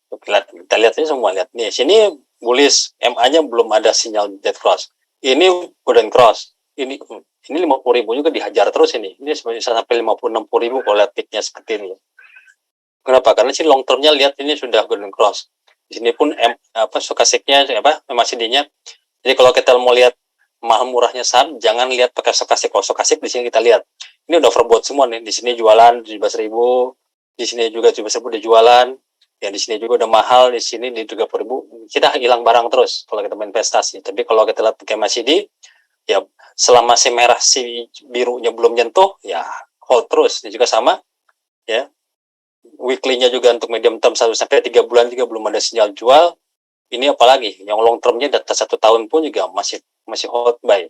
kita lihat ini semua lihat nih. Sini bullish, MA-nya belum ada sinyal dead cross. Ini golden cross. Ini 50.000 juga dihajar terus ini. Ini bisa sampai 50-60.000 kalau lihat peaknya seperti ini. Kenapa? Karena sih long termnya lihat ini sudah golden cross. Di sini pun stokastiknya MACD-nya. Jadi kalau kita mau lihat mahal murahnya saham, jangan lihat pakai stokastik. Kalau stokastik di sini kita lihat ini udah overbought semua nih. Di sini jualan 17.000, di sini juga 17.000 udah jualan. Ya di sini juga udah mahal, di sini di 30.000. Kita hilang barang terus kalau kita investasi. Tapi kalau kita lihat pakai MACD, ya selama si merah si birunya belum nyentuh, ya hold terus. Ini juga sama, ya. Weekly-nya juga untuk medium term 1 sampai 3 bulan juga belum ada sinyal jual. Ini apalagi yang long termnya data 1 tahun pun juga masih hold buy.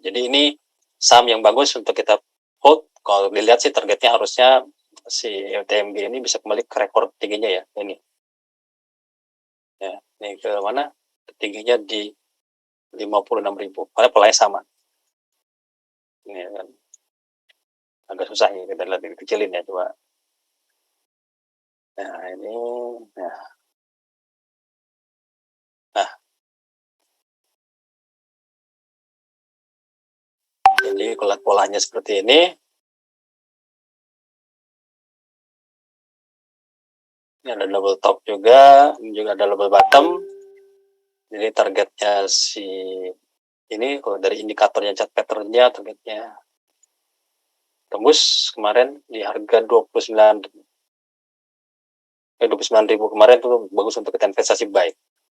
Jadi ini saham yang bagus untuk kita hold. Kalau dilihat sih targetnya harusnya si TMG ini bisa kembali ke rekor tingginya ya. Ini ke mana? Tingginya di 56.000. Karena polanya sama. Ini kan agak susah ya kita lihat kecilin ya coba. Nah ini, jadi kalau polanya seperti ini ada double top juga, ini juga ada double bottom. Jadi targetnya si ini kalau dari indikatornya chart patternnya targetnya tembus kemarin di harga 29.000 kemarin tuh bagus untuk kita investasi buy.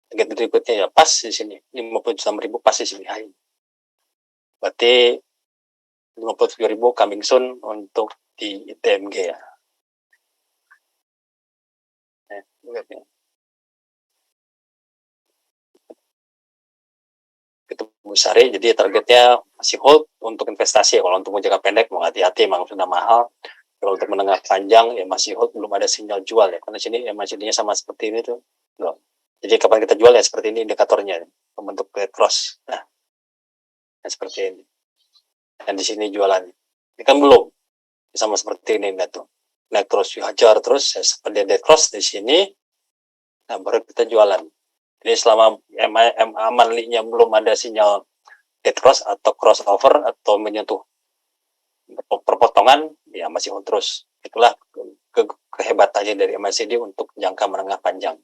Target berikutnya ya pas di sini 56.000 pas di sini high. Berarti 57.000 coming soon untuk di ITMG ya. Itu Busari, jadi targetnya masih hold untuk investasi. Kalau untuk jangka pendek mau hati-hati, memang sudah mahal. Kalau untuk menengah panjang ya masih hold, belum ada sinyal jual ya. Karena sini ya MACD-nya sama seperti ini tuh. Belum. Jadi kapan kita jual ya seperti ini indikatornya, membentuk red cross. Nah, seperti ini. Dan di sini jualannya. Ini kan belum sama seperti ini enggak tuh. Naik terus dihajar terus ya, seperti dead cross di sini. Nah, baru kita jualan. Jadi selama MA monthly-nya belum ada sinyal dead cross atau crossover atau menyentuh perpotongan, ya masih hold terus. Itulah kehebatannya dari MACD untuk jangka menengah panjang.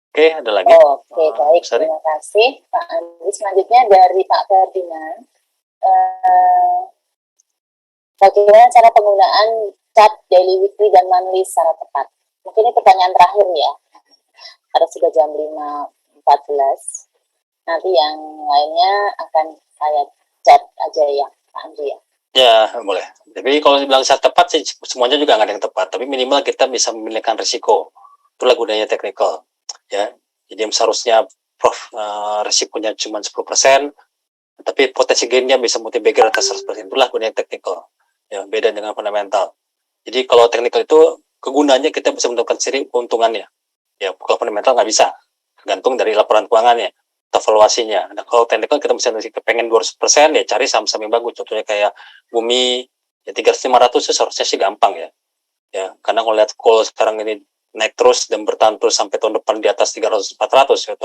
Oke, ada lagi? Oke, baik. Terima kasih, Pak Andi. Selanjutnya dari Pak Ferdinand. Bagaimana cara penggunaan chart daily, weekly, dan monthly secara tepat? Mungkin ini pertanyaan terakhir ya. Harus sudah jam 5.14. Nanti yang lainnya akan saya chat aja ya, Pak Andi ya. Ya, boleh. Tapi kalau dibilang saat tepat sih, semuanya juga nggak ada yang tepat. Tapi minimal kita bisa memilihkan risiko. Itulah gunanya technical. Ya, jadi seharusnya risikonya cuma 10%, tapi potensi gainnya bisa multi-bagger atas 100%. Itulah gunanya technical. Ya, beda dengan fundamental. Jadi kalau technical itu kegunaannya kita bisa menentukan sendiri keuntungannya. Ya, kalau fundamental nggak bisa. Tergantung dari laporan keuangannya. Evaluasinya. Nah, kalau technical kita bisa kepengen 200%, ya cari saham-saham yang bagus. Contohnya kayak Bumi, ya 300-500 seharusnya sih gampang ya. Ya, karena kalau lihat call sekarang ini naik terus dan bertahan terus sampai tahun depan di atas 300-400 ya,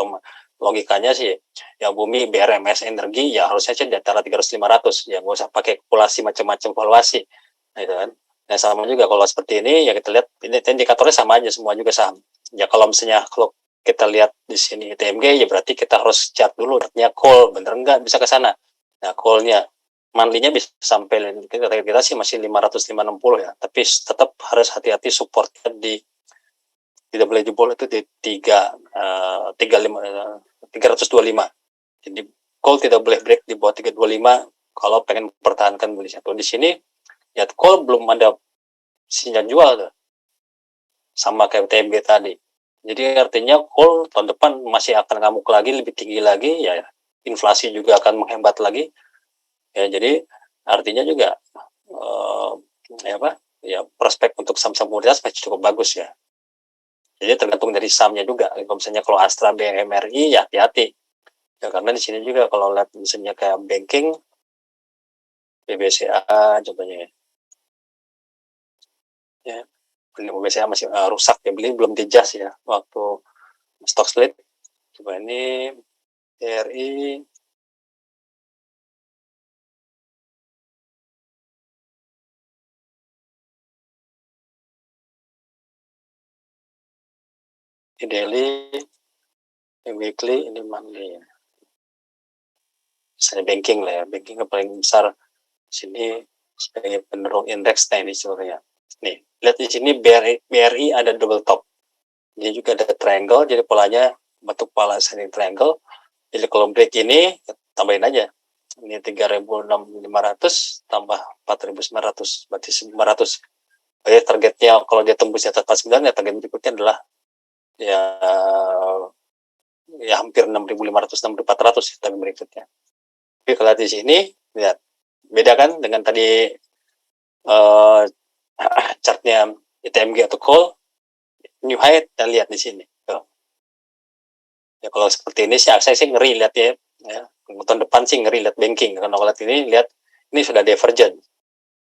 logikanya sih ya bumi BRMS energi ya harusnya sih di antara 300-500 ya, nggak usah pakai kalkulasi macam-macam valuasi, gitu kan. Nah sama juga kalau seperti ini ya kita lihat ini indikatornya sama aja semua juga saham ya. Kalau misalnya kalau kita lihat di sini TMG ya berarti kita harus chat dulu artinya call bener nggak bisa ke sana. Nah callnya monthly-nya bisa sampai kita sih masih 500-560 ya, tapi tetap harus hati-hati supportnya di tidak boleh jebol itu di 325. Jadi call tidak boleh break di bawah 325 kalau pengen pertahankan beli satu. Di sini ya call belum ada sinyal jual tuh. Sama kayak TMB tadi. Jadi artinya call tahun depan masih akan ngamuk lagi, lebih tinggi lagi ya, inflasi juga akan menghebat lagi. Ya jadi artinya juga prospek untuk saham-saham komoditas masih cukup bagus ya. Jadi tergantung dari sahamnya juga. Kalau misalnya kalau Astra, BMRI ya hati-hati. Ya karena di sini juga kalau lihat misalnya kayak banking, BBCA contohnya ya. BBCA masih rusak ya, beli belum dijas ya waktu stock split. Coba ini TRI daily, weekly, ini monthly ya. Misalnya banking lah ya, banking yang paling besar di sini sebagai penerung indeks. Nah ini sebenarnya nih lihat di sini BRI ada double top, jadi juga ada triangle, jadi polanya bentuk pola ascending triangle. Jadi kalau break ini tambahin aja, ini 3.500 tambah 4.900 berarti 500. Jadi targetnya kalau dia tembus di atas 49 ya target berikutnya adalah ya hampir 6.500 6.400 tapi berikutnya. Tapi kalau di sini lihat beda kan dengan tadi chartnya ITMG atau call new high, dan lihat di sini tuh. Ya kalau seperti ini sih saya sih ngeri lihat ya tahun depan sih ngeri lihat banking karena kalau lihat ini sudah divergent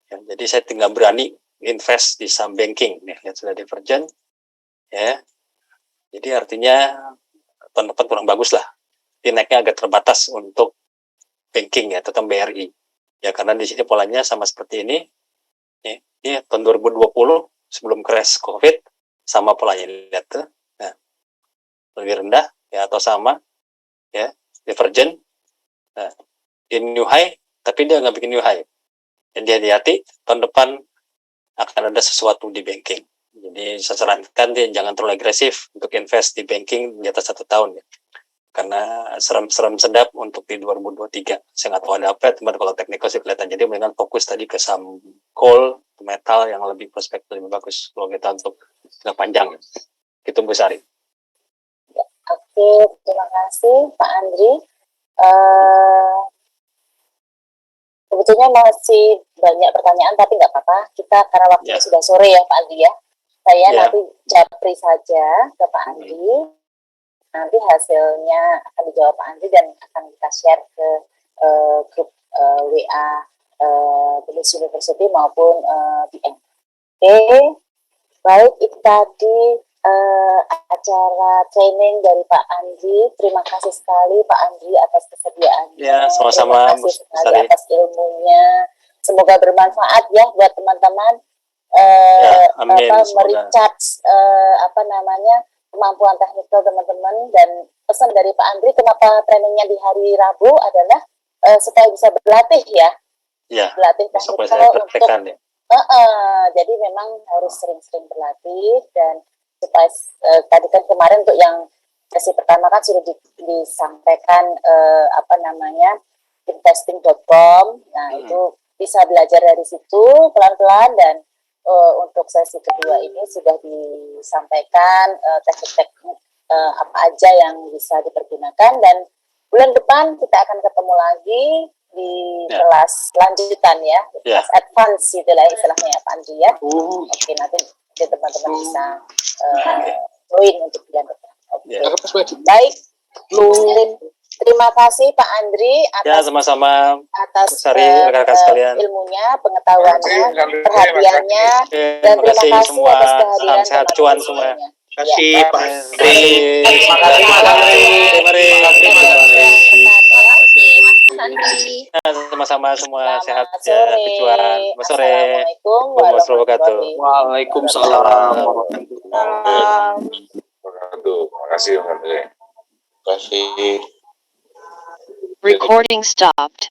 ya, jadi saya tinggal berani invest di saham banking nih, lihat sudah divergent ya, jadi artinya tahun depan kurang bagus lah, naiknya agak terbatas untuk banking ya, tetap BRI ya, karena di sini polanya sama seperti ini ya, ini tahun 2020 sebelum crash COVID sama polanya, lihat tuh, nah lebih rendah ya atau sama ya, divergent. Nah, di new high tapi dia nggak bikin new high, jadi hati-hati tahun depan akan ada sesuatu di banking. Jadi saya sarankan dia jangan terlalu agresif untuk invest di banking di atas 1 tahun ya, karena serem sedap untuk di 2023. Saya nggak tahu ada apa ya teman, kalau teknikal sih kelihatan. Jadi mendingan fokus tadi ke saham coal, metal yang lebih prospek lebih bagus kalau kita untuk jangka panjang. Gitu Bu Sari. Oke, terima kasih Pak Andri. Sebetulnya masih banyak pertanyaan tapi nggak apa-apa. Kita karena waktunya sudah sore ya Pak Andri ya. Saya nanti japri saja ke Pak Andri. Nanti hasilnya akan dijawab Pak Andri dan akan kita share ke grup WA British University maupun BN. Oke, baik itu tadi acara training dari Pak Andri. Terima kasih sekali Pak Andri atas kesediaannya. Ya, sama-sama. Terima kasih sekali atas ilmunya. Semoga bermanfaat ya buat teman-teman. Merecharge kemampuan teknikal teman-teman. Dan pesan dari Pak Andri, kenapa trainingnya di hari Rabu adalah supaya bisa berlatih ya. Ya, berlatih teknikal untuk jadi memang harus sering-sering berlatih. Dan supaya tadi kan kemarin untuk yang sesi pertama kan sudah disampaikan investing.com. Nah itu bisa belajar dari situ pelan-pelan. Dan untuk sesi kedua ini sudah disampaikan teknik-teknik apa aja yang bisa dipergunakan. Dan bulan depan kita akan ketemu lagi di kelas lanjutan ya, kelas advance itulah istilahnya ya Pak Andri ya. Oke, nanti teman-teman bisa join untuk bulan depan. Oke. Baik, Terima kasih Pak Andri Ya, atas sama-sama. atas Sari, rekan-rekan sekalian. ilmunya, pengetahuannya, perhatiannya, dan Terima terima kasih kasih semua. atas Salam kehadiran sehat teman-teman cuan semua. semuanya. Terima kasih Ya, Pak Terima Andri. kasih. Terima kasih Mas Andri. Mari. Terima kasih Mas Andri. Ya, sama-sama semua sehat Selamat ya. sore. Kecuan. Selamat sore. Assalamualaikum Warahmatullahi wabarakatuh. warahmatullahi Waalaikumsalam warahmatullahi Salam. Terima kasih, Mas Andre. wabarakatuh. Terima kasih. Recording stopped.